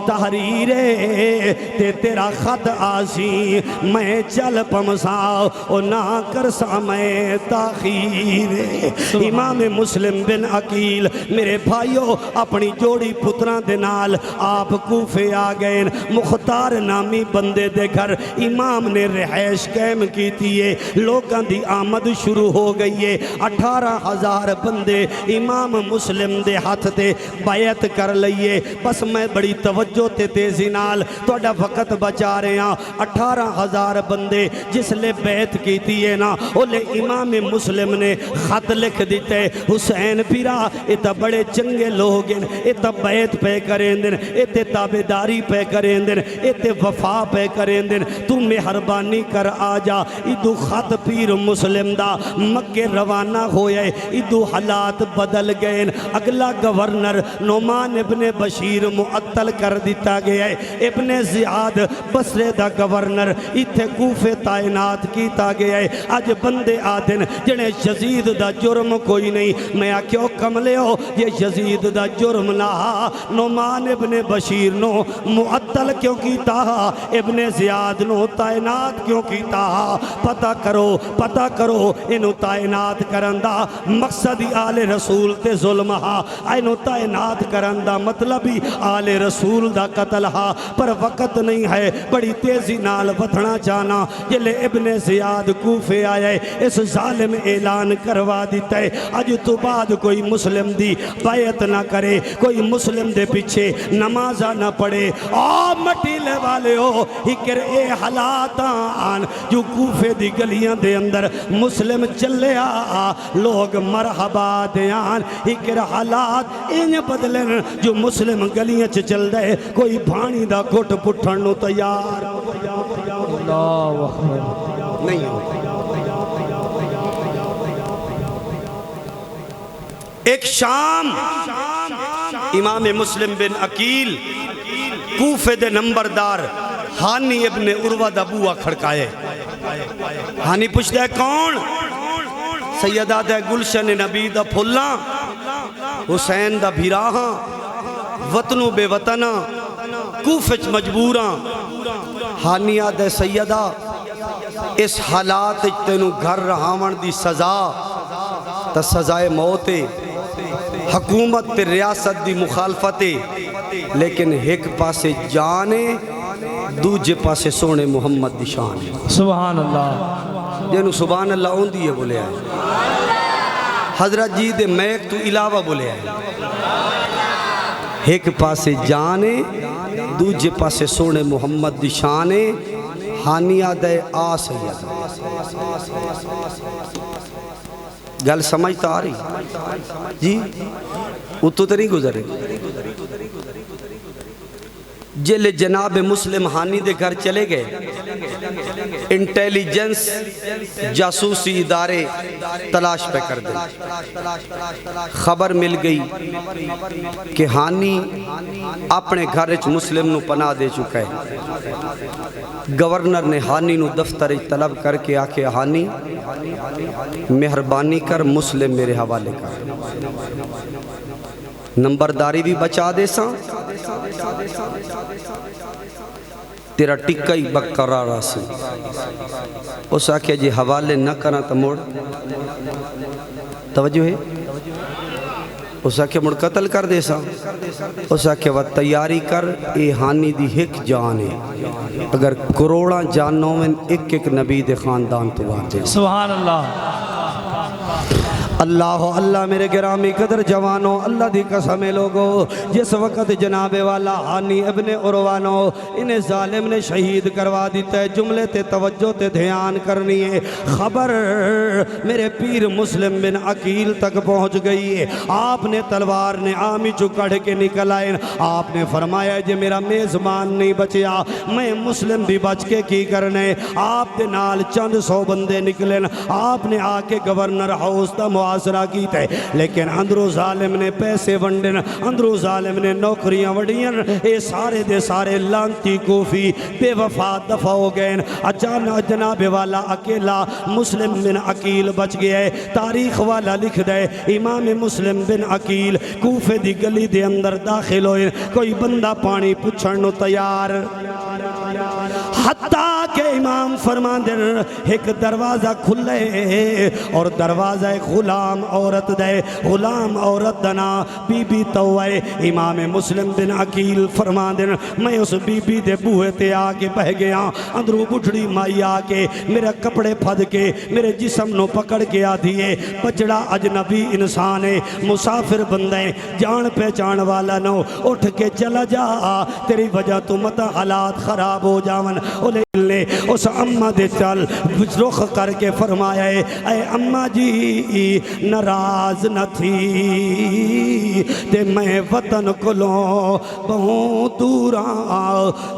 تحریرے تے تیرا خط آسی میں چل پمساؤ او نہ کرسا میں تاخیرے امام مسلم بن عقیل میرے بھائیو اپنی جوڑی پتران دے نال آپ کوفے آگئے مختار نامی بندے دے گھر امام نے رہائش قائم کی تیئے لوگاں دی آمد شروع ہو گئی ہے 18,000 بندے امام مسلم دے ہاتھ تے بیعت کر لئیے بس میں بڑی توجہ تے تیزی نال توڑا وقت بچا رہے ہیں 18,000 بندے جس لے بیعت کی تیئے نا اولے امام مسلم نے خط لکھ دیتے حسین پیرا ایتا بڑے چنگے لوگ ہیں ایتا بیعت پہ کریں دن ایتے تابداری پہ کریں دن ایتے وفا پہ کریں دن تو مہربانی کر آجا ایدو خط پیر مسلم دا مکے روانہ ہوئے ایدو حالات بدل گئے اگلا گورنر نعمان ابن بشیر معطل کر دیتا گیا ہے ابن زیاد بصرے دا گورنر ایتھے کوفے تعینات کیتا گیا ہے آج بندے آدن جنہیں یزید دا جرم کوئی نہیں میں کیوں کملے ہو یہ یزید دا جرم نہ نعمان ابن بشیر نو معطل کیوں کیتا ابن زیاد نو تعینات کیوں کیتا پتہ کرو انو تعینات کرندہ مقصدی آل رسول تے ظلم انو تعینات کرندہ مطلبی آل رسول دا قتل پر وقت نہیں ہے بڑی تیزی نال ودھنا چانا جلے ابن زیاد کوفے آئے اس ظالم اعلان کروا دیتا ہے آج تو بعد کوئی مسلم دی بیعت نہ کرے کوئی مسلم دے پیچھے نمازہ نہ پڑے مٹیلے والے ہو ہکر اے حالاتان جو کوفے دی گلیاں دے اندر مسلم چلے لوگ مرحبا دیان ہکر حالات انہیں بدلن جو مسلم گلیاں چل دے کوئی بھانی دا گھٹ پٹھنو تیار اللہ اکبر نہیں ہو ایک شام امام مسلم بن عقیل کوفے دے نمبردار ہانی ابن عروہ دا بوہ کھڑکائے ہانی پوچھتا ہے کون سیدہ دے گلشن نبی دا پھلا حسین دا بھیراہاں وطنو بے وطنہ کوفچ مجبوراں ہانیہ دے سیدہ اس حالات تینو گھر رہاون دی سزا تا سزائے موتے حکومت تے ریاست دی مخالفتے لیکن ایک پاسے جانے دوجے پاسے سونے محمد دی شان سبحان اللہ جنہوں سبحان اللہ ہون دیئے بولے آئے حضرت جی دے میک تو علاوہ بولے آئے ایک پاسے جانے دوجے پاسے سونے محمد دی شانے ہانی آدھے آ سید گل سمجھتا آ رہی جی اتو تو نہیں گزرے جلے جناب مسلم ہانی دے گھر چلے گئے انٹیلیجنس جاسوسی ادارے تلاش پہ کر دیں خبر مل گئی کہ ہانی اپنے گھر مسلم نو پناہ دے چکا ہے گورنر نے ہانی نو دفتر طلب کر کے آکے ہانی مہربانی کر مسلم میرے حوالے کر نمبرداری بھی بچا دے ساں تیرا ٹکہ ہی برقرار راسی اس آکھے جی حوالے نہ کرنا تو موڑ توجہ ہے اس آکھے مڑ قتل کر دے سا اس آکھے وہ تیاری کر اے ہانی دی ایک جان ہے اگر کروڑاں جانوں میں ایک ایک نبی دے خاندان تو واجے سبحان اللہ اللہ اللہ میرے گرامی قدر جوانوں اللہ دی قسم لوگو جس وقت جناب والا ہانی ابن عروانو انہیں ظالم نے شہید کروا دیتا ہے جملے تے توجہ تے دھیان کرنی ہے خبر میرے پیر مسلم بن عقیل تک پہنچ گئی ہے آپ نے تلوار نے آمی چکڑ کے نکل آئے آپ نے فرمایا جے میرا میزبان نہیں بچیا میں مسلم بھی بچ کے کی کرنے آپ دے نال چند سو بندے نکلیں آپ نے آ کے گورنر ہاؤس دا محاصرہ کیتا ہے لیکن اندرو ظالم نے پیسے ونڈن اندرو ظالم نے نوکریاں وڈین اے سارے دے سارے لانتی کوفی بے وفا دفع ہو گئے اچانک جناب والا اکیلا مسلم بن عقیل بچ گیا ہے تاریخ والا لکھ دے امام مسلم بن عقیل کوفے دی گلی دے اندر داخل ہوئے کوئی بندہ پانی پچھڑنو تیار حتیٰ کہ امام فرمان دے ایک دروازہ کھلے اور دروازہ غلام عورت دے غلام عورت دنا بی بی توائے امام مسلم بن عقیل فرمان دے میں اس بی بی دے بوہے تے آکے بہ گیا اندرو بڑھڑی مائی آکے میرے کپڑے پھد کے میرے جسم نو پکڑ کے آدھیے بچڑا اجنبی انسان ہے مسافر بندے جان پہچان والا نو اٹھ کے چلا جا تیری وجہ تو متا حالات خراب ہو جاون نے اس اممہ دے چل رخ کر کے فرمایا ہے اے اممہ جی ناراض نہ تھی تے میں وطن کلوں بہت دورا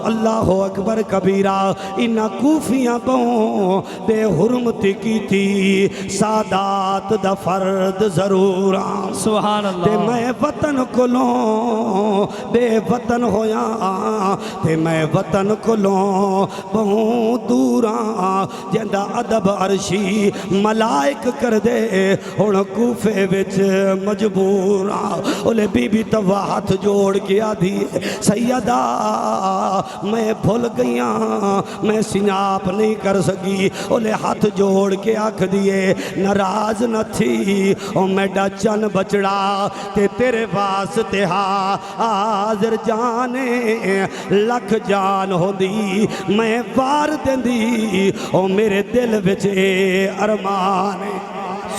اللہ اکبر کبیرہ انہا کوفیاں بہت بے حرمتی کی تھی سادات دا فرد ضرورا سبحان اللہ تے میں وطن کلوں بے وطن ہویا تے میں وطن کلوں بہت دورا جندہ ادب عرشی ملائک کر دے ہن کوفے وچ مجبورا اولے بی بی توا ہاتھ جوڑ کے آدھی سیدہ میں بھول گیاں میں سناپ نہیں کر سکی اولے ہاتھ جوڑ کے آکھ دیے ناراض نہ تھی او میڈا چن بچڑا تے تیرے واسطے حاضر جانے لکھ جان ہو دی میں وار دیں دی او میرے دل وچ ارمان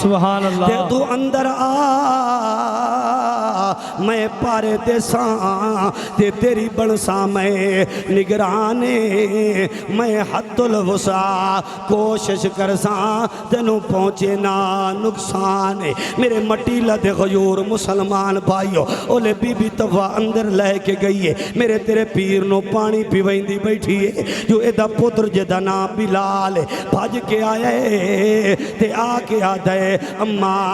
سبحان تے اللہ تو اندر آ میں پارے دے ساں تے تیری بنساں میں نگرانے میں حد الوسع کوشش کرساں تینوں پہنچے نہ نقصان میرے مٹیلہ دے غیور مسلمان بھائیو اولے بی بی توا اندر لے کے گئی ہے میرے تیرے پیر نو پانی پیوائیں دی بیٹھی ہے جو ایدہ پتر جدہ نام بلال بھاج کے آئے تے آ کے آدھے اماں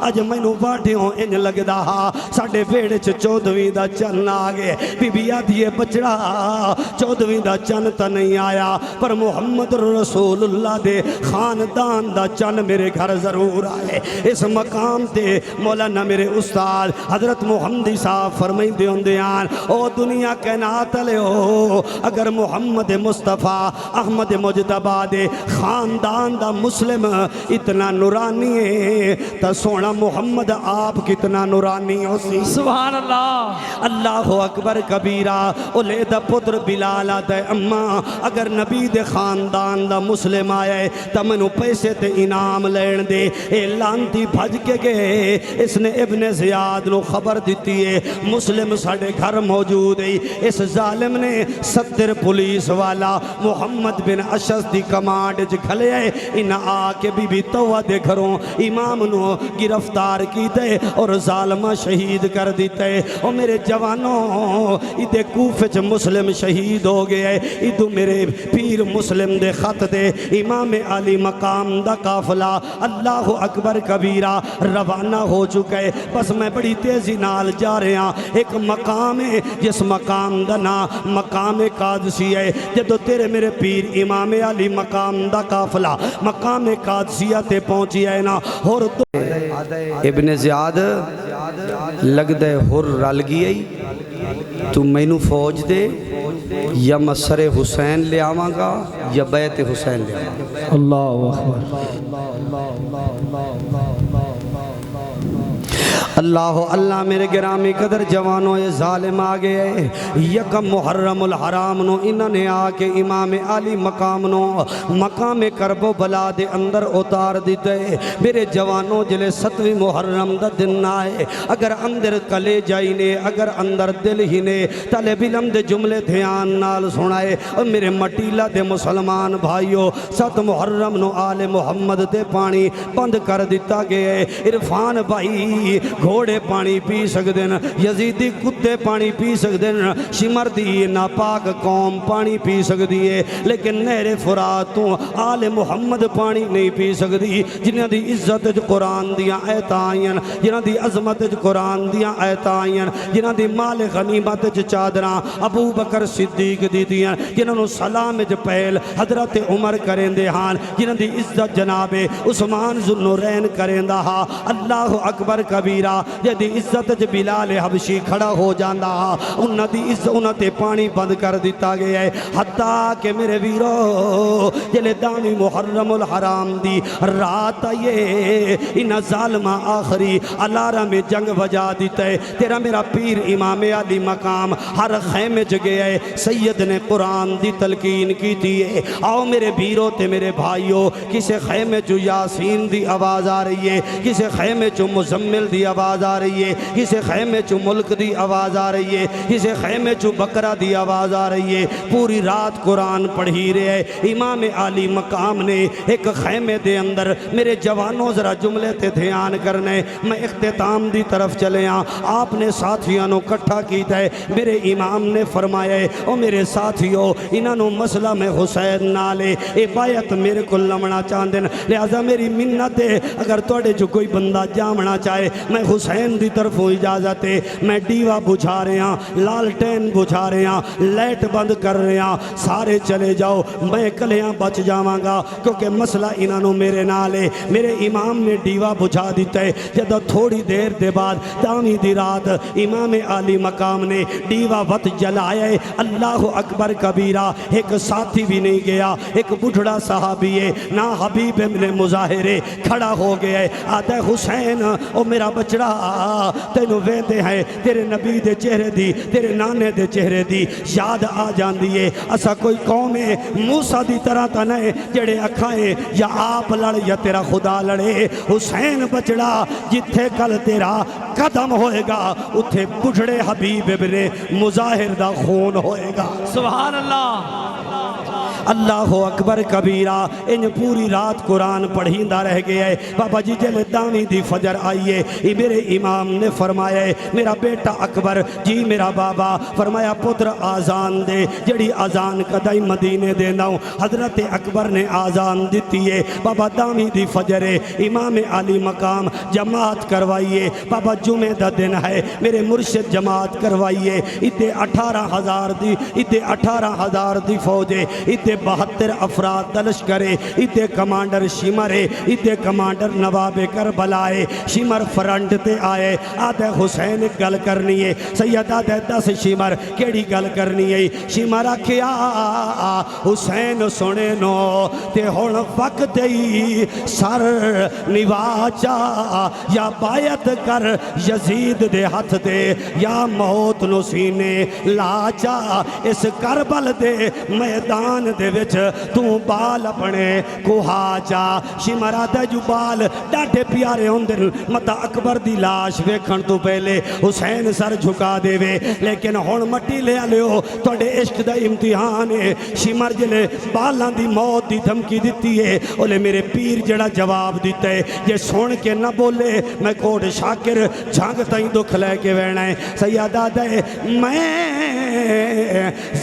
اج مینو باٹھیوں انج لگدا ساڑھے بیڑے چودویں دا چن آگے بی بی آدھیے بچڑا چودویں دا چن تا نہیں آیا پر محمد رسول اللہ دے خاندان دا چن میرے گھر ضرور آئے اس مقام تے مولانا میرے استاد حضرت محمدی صاحب فرمائیں دیان او دنیا کائنات لے ہو اگر محمد مصطفیٰ احمد مجتبہ دے خاندان دا مسلم اتنا نورانی ہے تا سونا محمد آپ کتنا نورانی ہو سی سبحان اللہ اللہ اکبر کبیرہ اولے دا پتر بلال آدھے اماں اگر نبی دے خاندان دا مسلم آئے تا منو پیسے تے انعام لین دے اے لانتی بھج کے گئے اس نے ابن زیاد نو خبر دیتی ہے مسلم ساڑے گھر موجود ہے اس ظالم نے 70 پولیس والا محمد بن اشعث دی کمانڈ کھلے آئے انہا آ کے بی بی توہ دے گھروں امام نو گرفتار کیتے اور ظالمہ شہید کر دیتے اور میرے جوانوں ادھے کوفچ مسلم شہید ہو گئے ادھو میرے پیر مسلم دے خط دے امام علی مقام دا قافلہ اللہ اکبر کبیرہ روانہ ہو چکے بس میں بڑی تیزی نال جا رہے ہیں ایک مقام ہے جس مقام دا نا مقام قادسی ہے جدو تیرے میرے پیر امام علی مقام دا قافلہ مقام قادسیہ تے پہنچی ہے نا اور ابن زیاد لگ دے ہر رل گئی تو مینو فوج دے یا مسر حسین لے آواں گا یا بیت حسین لے آواں گا اللہ اکبر اللہ اللہ میرے گرامی قدر جوانوں یہ ظالم آگے ہے یکم محرم الحرام نو انہوں نے آکے امام علی مقام نو مقام کرب و بلا دے اندر اتار دیتے میرے جوانوں جلے 7ویں محرم دا دن آئے اگر اندر کلے جائینے اگر اندر دل ہی نے طالب علم دے جملے دھیان نال سنائے اور میرے مٹیلہ دے مسلمان بھائیو 7 محرم نو آل محمد دے پانی بند کر دیتا گئے عرفان بھائی گھوڑے پانی پی سکدن یزیدی کتے پانی پی سکدن شمردی ناپاک قوم پانی پی سکدی ہے لیکن نہر فراتوں آل محمد پانی نہیں پی سکدی جنہاں دی عزت جو قرآن دیاں آیت آئین جنہاں دی عظمت جو قرآن دیاں آیت آئین جنہاں دی مال غنیمت جو چادران ابو بکر صدیق دی دیاں جنہاں نو سلام جو پہل حضرت عمر کریں دے ہاں جنہاں دی عزت جناب عثمان ذوالنورین کریں دا ہاں اللہ اکبر کبیرہ جدی عزت جو بلال حبشی کھڑا ہو جاندہ انہاں دی عزت انہاں تے پانی بند کر دیتا گیا ہے حتیٰ کہ میرے ویرو جلے دامی محرم الحرام دی رات آئیے انہاں ظالمہ آخری الارم جنگ بجا دیتا ہے تیرا میرا پیر امام علی مقام ہر خیمے جگے ہے سید نے قرآن دی تلقین کی تھی ہے آؤ میرے بیرو تے میرے بھائیو کسے خیمے جو یاسین دی آواز آ رہی ہے کسے خیمے جو مزمل دی آواز آ رہی ہے کسے خیمے چو ملک دی آواز آ رہی ہے کسے خیمے چو بکرہ دی آواز آ رہی ہے پوری رات قرآن پڑھی رہے ہیں امام علی مقام نے ایک خیمے دے اندر میرے جوانوں ذرا جملے تے دھیان کرنے میں اختتام دی طرف چلے ہاں آپ نے ساتھیانوں کٹھا کیتا ہے میرے امام نے فرمایا ہے او میرے ساتھیوں انہوں مسئلہ میں حسین نالے اے بایت میرے کو لمنا چاندن لہذا میری منت ہے اگر توڑے جو کوئی بندہ جامنا چاہے میں حسین دی طرف اجازت ہے میں ڈیوہ بجھا رہے ہیں لالٹین بجھا رہے ہیں لیٹ بند کر رہے ہیں سارے چلے جاؤ میں کلیاں بچ جاواں گا کیونکہ مسئلہ انہوں میرے نالے میرے امام نے ڈیوہ بجھا دیتا ہے جدہ تھوڑی دیر دے بعد دامی دی رات امام علی مقام نے ڈیوہ وط جلایا ہے اللہ اکبر کبیرہ ایک ساتھی بھی نہیں گیا ایک بڑھڑا صحابی ہے نا حبیب ابن مظاہرے کھڑا ہو گیا ہے آدھے حسین او میرا بچڑا تینو ویندے ہیں تیرے نبی دے چہرے دی تیرے نانے دے چہرے دی یاد آ جان دیئے اسا کوئی قوم ہے موسیٰ دی طرح تا نہیں جڑے اکھائیں یا آپ لڑ یا تیرا خدا لڑے حسین بچڑا جتھے کل تیرا قدم ہوئے گا اتھے بڑھڑے حبیب ابن مظاہر دا خون ہوئے گا سبحان اللہ اللہ اکبر کبیرہ ان پوری رات قرآن پڑھیندہ رہ گیا ہے بابا جی جلے دامی دی فجر آئیے میرے امام نے فرمایا ہے میرا بیٹا اکبر جی میرا بابا فرمایا پتر آزان دے جڑی آزان کدائی مدینے دینا ہوں حضرت اکبر نے آزان دیتی ہے بابا دامی دی فجر ہے امام علی مقام جماعت کروائیے بابا جمعہ دا دن ہے میرے مرشد جماعت کروائیے ادھے 18,000 دی ادھے 18,000 دی فوجے ادھے یہ 72 افراد دلش کرے ادھے کمانڈر شمرے ادھے کمانڈر نواب کربلائے شمر فرنٹ تے آئے آدھے حسین گل کرنی ہے سید آدھے 10 شمر کیڑی گل کرنی ہے شمر آکھیا حسین سنے نو تے ہون وقت ہی سر نواچا یا بایت کر یزید دے ہاتھ دے یا موت نو سینے لاچا اس کربل دے میدان دے وچ تو بال اپنے کوہا جا شمرا دے جو بال ڈاٹے پیارے ہوندن متا اکبر دی لاش ویکھن تو پہلے حسین سر جھکا دے وے لیکن ہون مٹی لے لیو توڑے عشق دا امتحان ہے شمر جلے بالان دی موت دی دھمکی دیتی ہے اولے میرے پیر جڑا جواب دیتا ہے یہ سون کے نہ بولے میں کوٹ شاکر جھانگ تائیں دکھ لے کے ویڑنا ہے سیادہ دے میں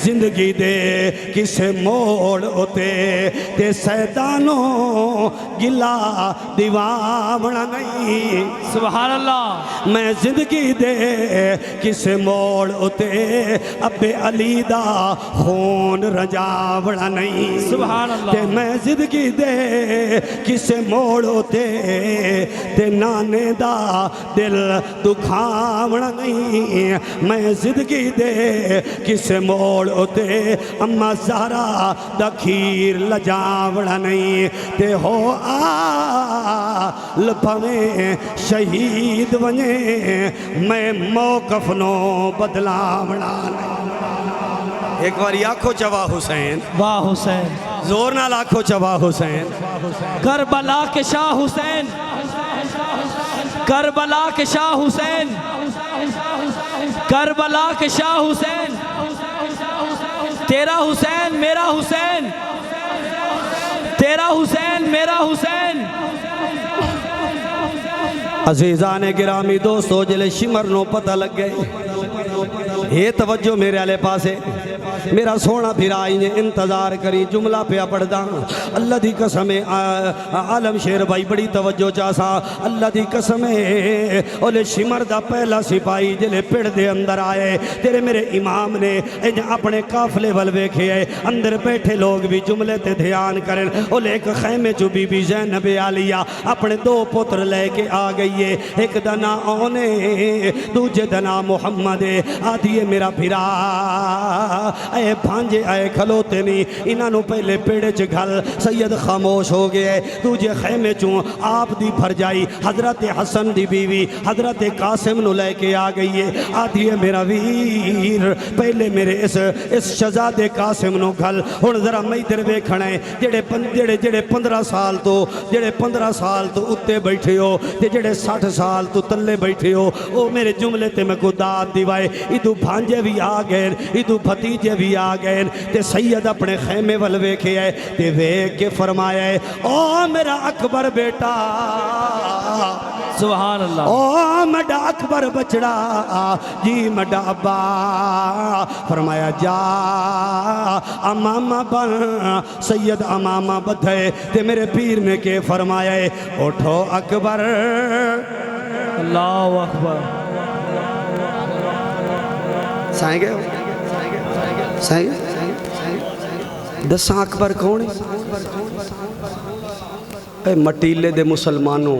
زندگی دے کسے موڑ ہوتے تے سیدانوں گلا دیوامنا نہیں سبحان اللہ میں زندگی دے کسے موڑ ہوتے اب علی دا خون رجاوڑا نہیں سبحان اللہ تے میں زندگی دے کسے موڑ ہوتے تے نانے دا دل دکھاوڑا نہیں میں زندگی دے کسے موڑ ہوتے اما زہرا دا کھیر لجاوڑا نہیں تے ہو لپھویں شہید ونجے میں موقف نو بدلاوڑا نہیں ایک بار آنکھو چوا حسین واہ حسین زور نہ لاکھو چوا حسین کربلا کے شاہ حسین کربلا کے شاہ حسین کربلا کے شاہ حسین تیرا حسین میرا حسین تیرا حسین میرا حسین عزیزان گرامی دوستو جلے شمر نو پتہ لگ گئے یہ توجہ میرے علیہ پاس ہے میرا سونا پھر آئیں انتظار کری جملہ پہ پڑھ دا اللہ دی قسم عالم شیر بھائی بڑی توجہ چاسا اللہ دی قسم اولے شمر دا پہلا سپاہی جلے پیڑ دے اندر آئے تیرے میرے امام نے اپنے قافلے والوے کھے اندر بیٹھے لوگ بھی جملے تے دھیان کریں اولے ایک خیمے چو بی بی زینب عالیہ اپنے 2 پتر لے کے آ گئی ہے ایک دنا اونے دوجہ دنا محمد آدھیے میرا پھرا اے بھانجے آئے کھلوتے نہیں انہوں پہلے پیڑے چگھل سید خاموش ہو گئے دوجہ خیمے چوں آپ دی بھر جائی حضرت حسن دی بیوی حضرت قاسم نو لے کے آ گئی ہے آدھیے میرا ویر پہلے میرے اس شہزادے قاسم نو گھل ہن ذرا میں ادھر ویکھنا ہے جڑے 15 سال تو اتے بیٹھے ہو تے جڑے 60 سال تو تلے بیٹھے ہو او میرے جملے تے میں کو داد دیوائے ادھو بھانجے بھی آ گئے ادھو بھتیجے بھی آ گئے تے سید اپنے خیمے والوے کے آئے تے ویک کے فرمایا ہے او میرا اکبر بیٹا سبحان اللہ او مڈا اکبر بچڑا جی مڈا ابا فرمایا جا امامہ بن سید امامہ بدھے تے میرے پیر نے کے فرمایا ہے اٹھو اکبر اللہ اکبر سائیں گئے سائیں گئے دساں اکبر کون اے مٹیلے دے مسلمانوں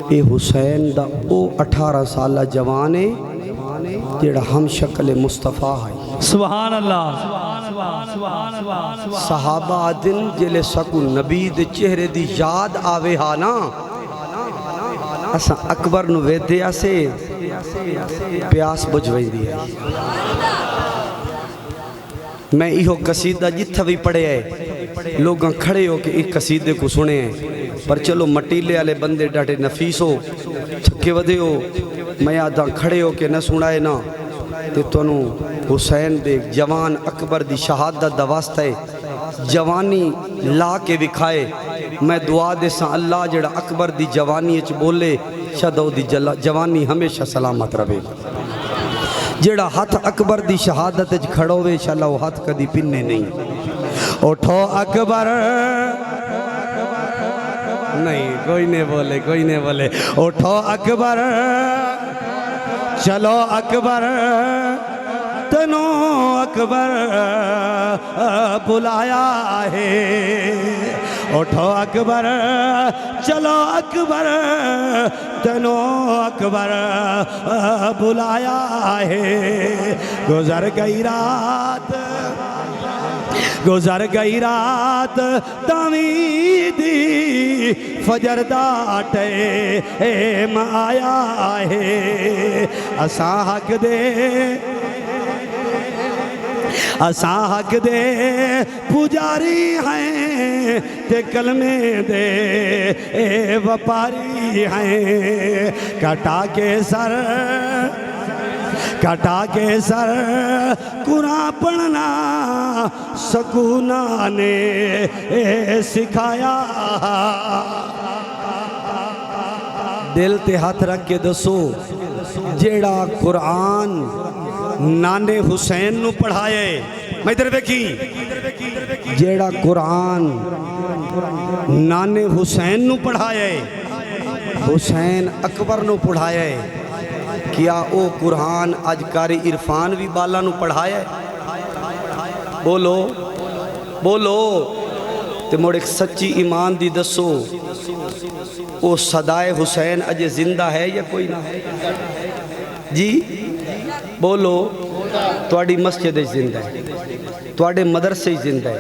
اے حسین دا او 18 سالہ جوانے جیڑا ہم شکل مصطفیٰ ہے سبحان اللہ صحابہ دن جلے سکو نبی دے چہرے دی یاد آوے ہانا اساں اکبر نو ویدیا سے پیاس بجھوئی دیا میں ایہو قصیدہ جتھا بھی پڑھے ہے لوگاں کھڑے ہو کہ ایک قصیدے کو سنے ہیں پر چلو مٹیلے والے بندے ڈاٹے نفیس ہو تھکے ودے ہو میں آدھا کھڑے ہو کہ نہ سنائے نا تے تونوں حسین دے جوان اکبر دی شہادت دا واسطہ ہے جوانی لا کے بکھائے میں دعا دے ساں اللہ جڑا اکبر دی جوانی اچ بولے شدو دی جوانی ہمیشہ سلامت رہے جڑا ہاتھ اکبر دی شہادت اچ کھڑو وے انشاءاللہ وہ ہاتھ کدی پننے نہیں اٹھو اکبر نہیں کوئی نہیں بولے اٹھو اکبر چلو اکبر تنو اکبر بلایا ہے، اٹھو اکبر چلو اکبر تینوں اکبر بلایا ہے۔ گزر گئی رات تاویدی فجر دا ٹائم آیا ہے۔ اساں حق دے پجاری ہیں تے کلمے دے وپاری ہیں۔ کٹا کے سر قرآن پڑھنا سکونہ نے سکھایا۔ دل تے ہاتھ رکھ کے دسو، جیڑا قرآن نانے حسین نو پڑھائے، میں ادھر دیکھی، جیڑا قرآن نانے حسین نو پڑھائے، حسین اکبر نو پڑھائے، کیا او قرآن اج کاری عرفان بھی بالا نو پڑھائے؟ بولو تے موڑ ایک سچی ایمان دی دسو، او صدائے حسین اج زندہ ہے یا کوئی نہ ہے؟ جی بولو، تواڈی مسجد زندہ ہے، تواڈے مدرسے زندہ ہے،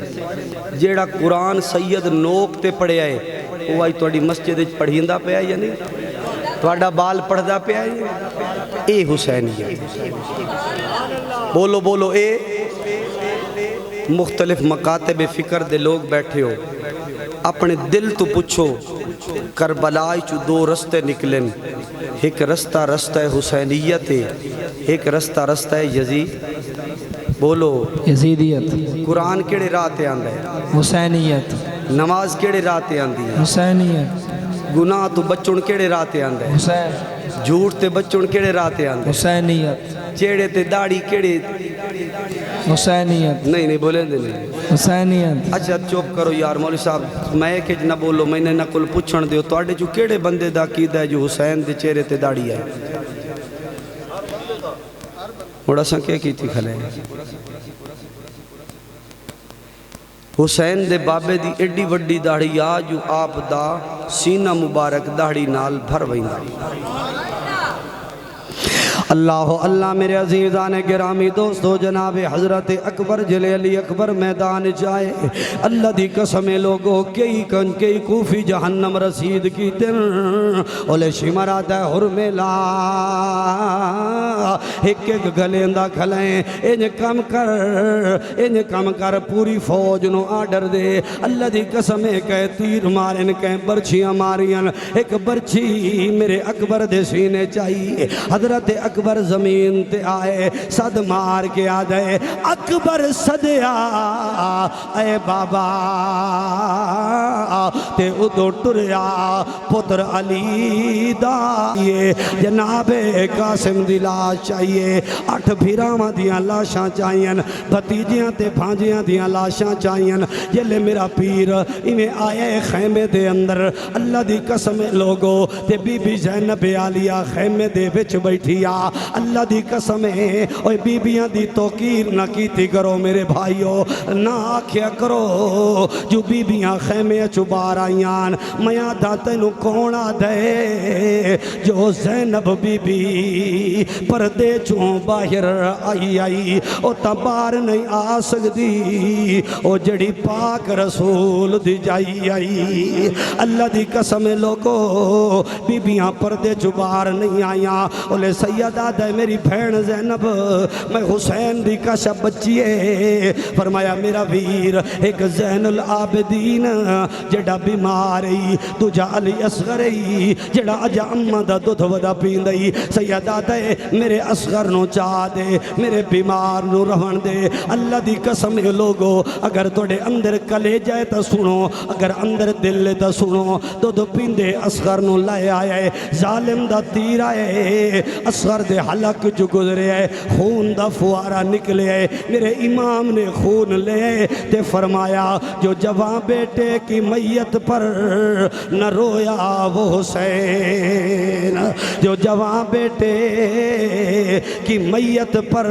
جیڑا قرآن سید نوک تے پڑھے آئے وہ آئی تواڈی مسجد پڑھیندہ پہ آئے یا نہیں؟ تواڈا بال پڑھدا پہ آئے؟ اے حسینیت، بولو اے مختلف مکاتب فکر دے لوگ بیٹھے ہو، اپنے دل تو پوچھو، کربلا چو دو رستے نکلن، ایک رستہ حسینیت ہے، ایک رستہ یزید۔ بولو یزیدیت، قرآن کیڑے راہ تے آندا ہے؟ حسینیت، نماز کیڑے راہ تے آندی ہے؟ حسینیت، گناہ تو بچن کیڑے راہ تے آندا ہے؟ حسین، جھوٹ تے بچن کیڑے راہ تے آندا ہے؟ حسینیت، چیڑے تے داڑھی کیڑے؟ حسینیت، نہیں بولے دے نہیں۔ حسینیت۔ اچھا چوپ کرو یار مولوی صاحب، میں کہ نہ بولو، میں نے نہ کل پوچھن دیو تواڈے جو کیڑے بندے دا عقیدہ ہے جو حسین دے چہرے تے داڑھی ہے؟ بڑا سا کیا کیتی کھلے حسین دے بابے دی ایڈی وڈی داڑھی آ جو آپ دا سینہ مبارک داڑھی نال بھر ویندا۔ اللہ میرے عزیزان گرامی دوستو، جناب حضرت اکبر جلے علی اکبر میدان جائے، اللہ دی قسم لوگو کئی کوفی جہنم رسید کی تن اولے شمرہ دے حرمیلا ایک گلیندہ کھلائیں، انج کم کر پوری فوج نو آڈر دے، اللہ دی قسم کہے تیر مارن کہیں برچیاں مارین، ایک برچی میرے اکبر دے سینے چاہیے۔ حضرت اکبر زمین تے آئے، صد مار کے آدھے، اکبر صدیا اے بابا تے ادو ٹریا پتر علی دا، یہ جناب قاسم دی لاش چاہیے، 8 بھیراواں دیاں لاشاں چاہیے، بھتیجیاں تے بھانجیاں دیاں لاشاں چاہیے، جلے میرا پیر انہیں آئے خیمے دے اندر، اللہ دی قسم لوگو تے بی بی زینب عالیہ خیمے دے وچ بیٹھیا، اللہ دی قسم ہے، اوہ بی بیاں دی توقیر نہ کیتی کرو میرے بھائیو، نہ آکھیا کرو جو بی بیاں خیمے چبار آئیان، میاں داتے نو کونا دے جو زینب بی بی پردے چوں باہر آئی، او تبار نہیں آ سکتی، او جڑی پاک رسول دی جائی آئی، اللہ دی قسم لوگو بی بیاں پردے چبار نہیں آئیاں، اولے سیدہ دے میری بھین زینب میں حسین دی کشب بچیے، فرمایا میرا ویر ایک زین العابدین جڑا بیماری تجھا علی اصغری جڑا اجا امہ دا دودھ ودا پیندئی، سیدہ دے میرے اصغر نو چاہ دے، میرے بیمار نو رہن دے، اللہ دی قسم لوگو اگر توڑے اندر کلے جائے تا سنو، اگر اندر دل تا سنو، دودھ پیندے اصغر نو لائے آئے، ظالم دا تیر آئے، اصغر دے حلق جو گزرے ہے خون دا فوارہ نکلے ہے میرے امام نے خون لے تے فرمایا جو جوان بیٹے کی میت پر نہ رویا وہ حسین جو جوان بیٹے کی میت پر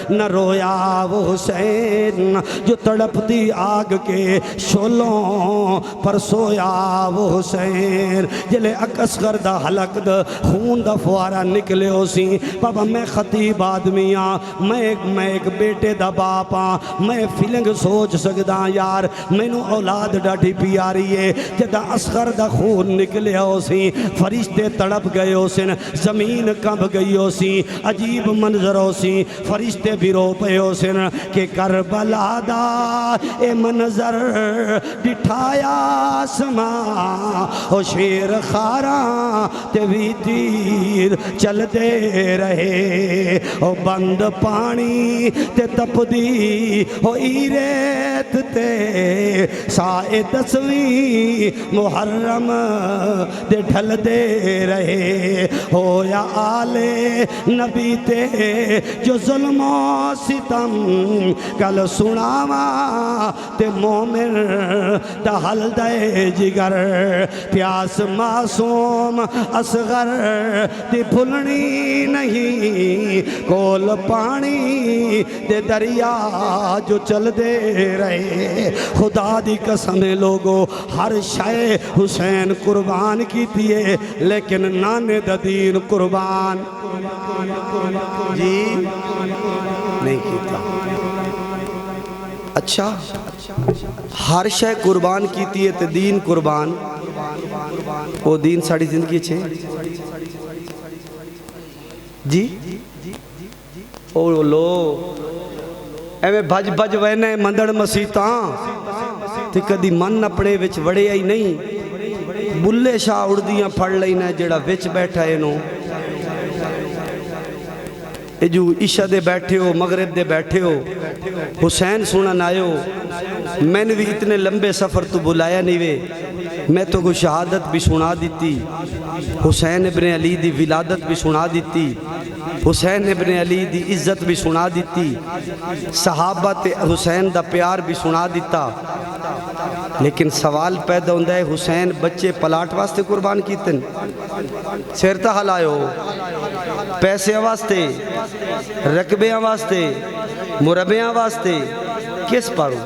نہ رویا وہ حسین جو تڑپتی آگ کے شولوں پر سویا وہ حسین جلے اصغر دا حلق دا خون دا فوارہ نکلے ہو سی بابا میں خطیب آدمی ہاں میں ایک بیٹے دا باپ ہاں میں فیلنگ سوچ سکدا یار میں نو اولاد ڈاٹھی پیاری ہے جدہ اصغر دا خون نکلے ہو سی فرشتے تڑپ گئے ہو سن زمین کب گئی ہو سی عجیب منظر ہو سی فرشتے بھی رو پے ہو سن کہ کربلا دا اے منظر ڈٹھایا سما او شیر خاراں تے بھی تیر چل دے رہے او بند پانی تے تپ دی او ایریت تے سائے دسویں محرم دے ڈھل دے رہے ہو یا آلے نبی تے جو ظلم و ستم کل سناوا تے مومن دا حل دے جگر پیاس معصوم اصغر دی بھلنی نہیں کول پانی دے دریا جو چل دے رہے خدا دی قسم لوگو ہر شے حسین قربان کی دیئے لیکن نانے دا دین قربان جی نہیں کیتا اچھا ہر شے قربان کیتی ہے تے دین قربان وہ دین ساڑی زندگی چھے جی او لو ایویں بھج بھج وینے مندڑ مسیطاں تے کدی من اپنے وچ وڑے آئی نہیں بلے شاہ اڑدیاں پھڑ لینا جڑا وچ بیٹھا ہے نو اے جو عشاء دے بیٹھے ہو مغرب دے بیٹھے ہو حسین سنن آئے ہو میں نے بھی اتنے لمبے سفر تو بلایا نہیں وے میں تو کو شہادت بھی سنا دیتی حسین ابن علی دی ولادت بھی سنا دیتی حسین ابن علی دی عزت بھی سنا دیتی صحابہ تے حسین دا پیار بھی سنا دیتا لیکن سوال پیدا ہوندہ ہے حسین بچے پلاٹ واسطے قربان کیتن سیرتا حل آئے ہو پیسے واسطے رقبیاں واسطے مربیاں واسطے کس پارو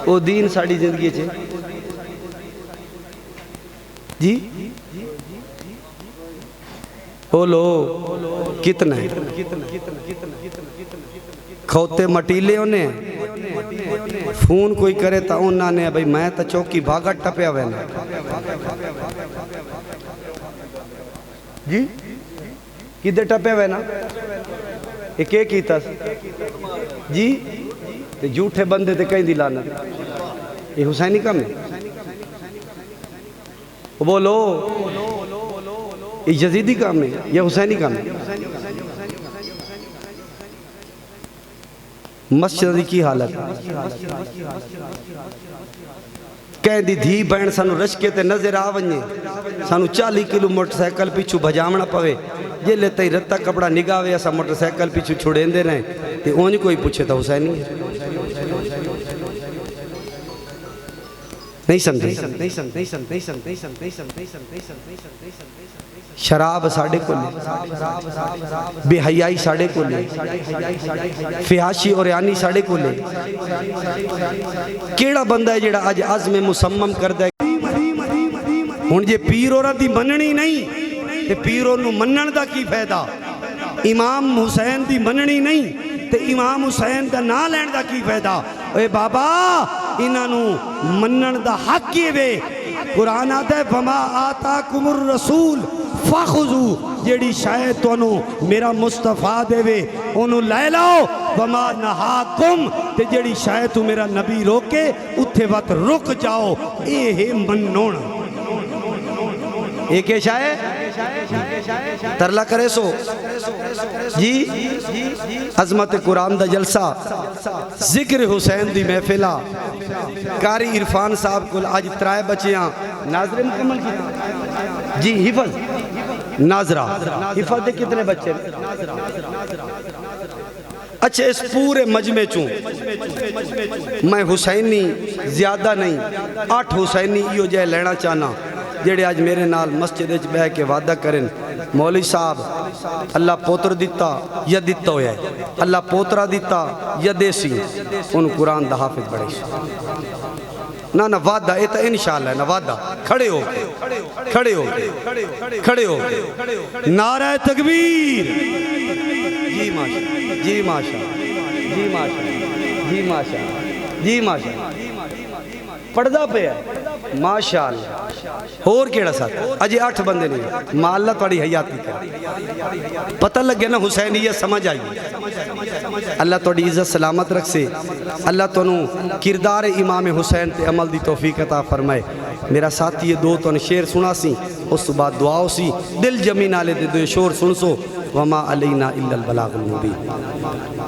او دین ساڑی زندگی چھے جی او لو کتنا ہے کھوتے مٹیلے ہونے فون کوئی کرے تا انہاں نے بھئی میں تا چوکی بھاگا ٹپیا وینا جی کدھے ٹپیا وینا ایک ایک ہی تاس جی تے جھوٹے بندے تے کہیں دی لانا یہ حسینی کم ہے وہ بولو یہ یزیدی کام ہے یا حسینی کام ہے مسجد کی حالت کہیں دی دھی بہن سانو رشکے تے نظر آونجے سانو 40 کلو موٹر سائیکل پیچھو بھجامنا پوے یہ لیتا ہی رتا کپڑا نگاوے ایسا موٹر سائیکل پیچھو چھوڑیں دے رہے تے اونج کوئی پوچھے تھا حسینی ہے نہیں سمجھے شراب ساڑے کو لے بے حیائی ساڑے کو لے فحاشی اور یعنی ساڑے کو لے کیڑا بندہ ہے جڑا آج عزم مسمم کر دے ہون جے پیرو را دی مننی نہیں تے پیرو نو منن دا کی فائدہ امام حسین دی مننی نہیں تے امام حسین دا نا لین دا کی فائدہ اے بابا انہوں منن دا حق کی وے قرآن آتا ہے فما آتاکم الرسول فخذو جیڑی شاید تو انہوں میرا مصطفیٰ دے وے انہوں لے لاؤ وما نہاکم تے جیڑی شاید تو میرا نبی روکے اتھے وقت رک جاؤ اے ہے منون ایک شاید ترلا کرے سو جی عظمت قرآن دا جلسہ ذکر حسین دی محفلہ قاری عرفان صاحب کو آج ترائے بچیاں ناظر مکمل کی جی حفظ ناظرہ حفاظت کے کتنے بچے؟ اچھا اس پورے مجمع چوں میں حسینی زیادہ نہیں 8 حسینی یہ جائے لینا چاہنا جڑے آج میرے نال مسجد اچ بہ کے وعدہ کرن مولوی صاحب اللہ پوتر دیتا یا دیتا ہویا ہے اللہ پوترا دیتا یا دیسی ان قرآن دا حافظ بڑے نہ وعدہ یہ تو انشاءاللہ نہ وعدہ کھڑے ہو کھڑے ہو کھڑے ہو نعرہ تکبیر جی ماشاء جی ماشاء جی ماشاء جی ماشاء جی ماشاء پڑھدا پہ ہے ماشاءاللہ اور کیڑا ساتھ اجے 8 بندے نہیں ماں اللہ تھوڑی حیاتی کر پتہ لگ گیا نا حسینیت سمجھ آئی اللہ تھوڑی عزت سلامت رکھ سے اللہ تنوں کردار امام حسین تے عمل دی توفیق عطا فرمائے میرا ساتھی یہ 2 تن شعر سنا سی اس بعد دعا سی دل جمی نالے دے دو شور سن سو وما علینا الا البلاغ المبین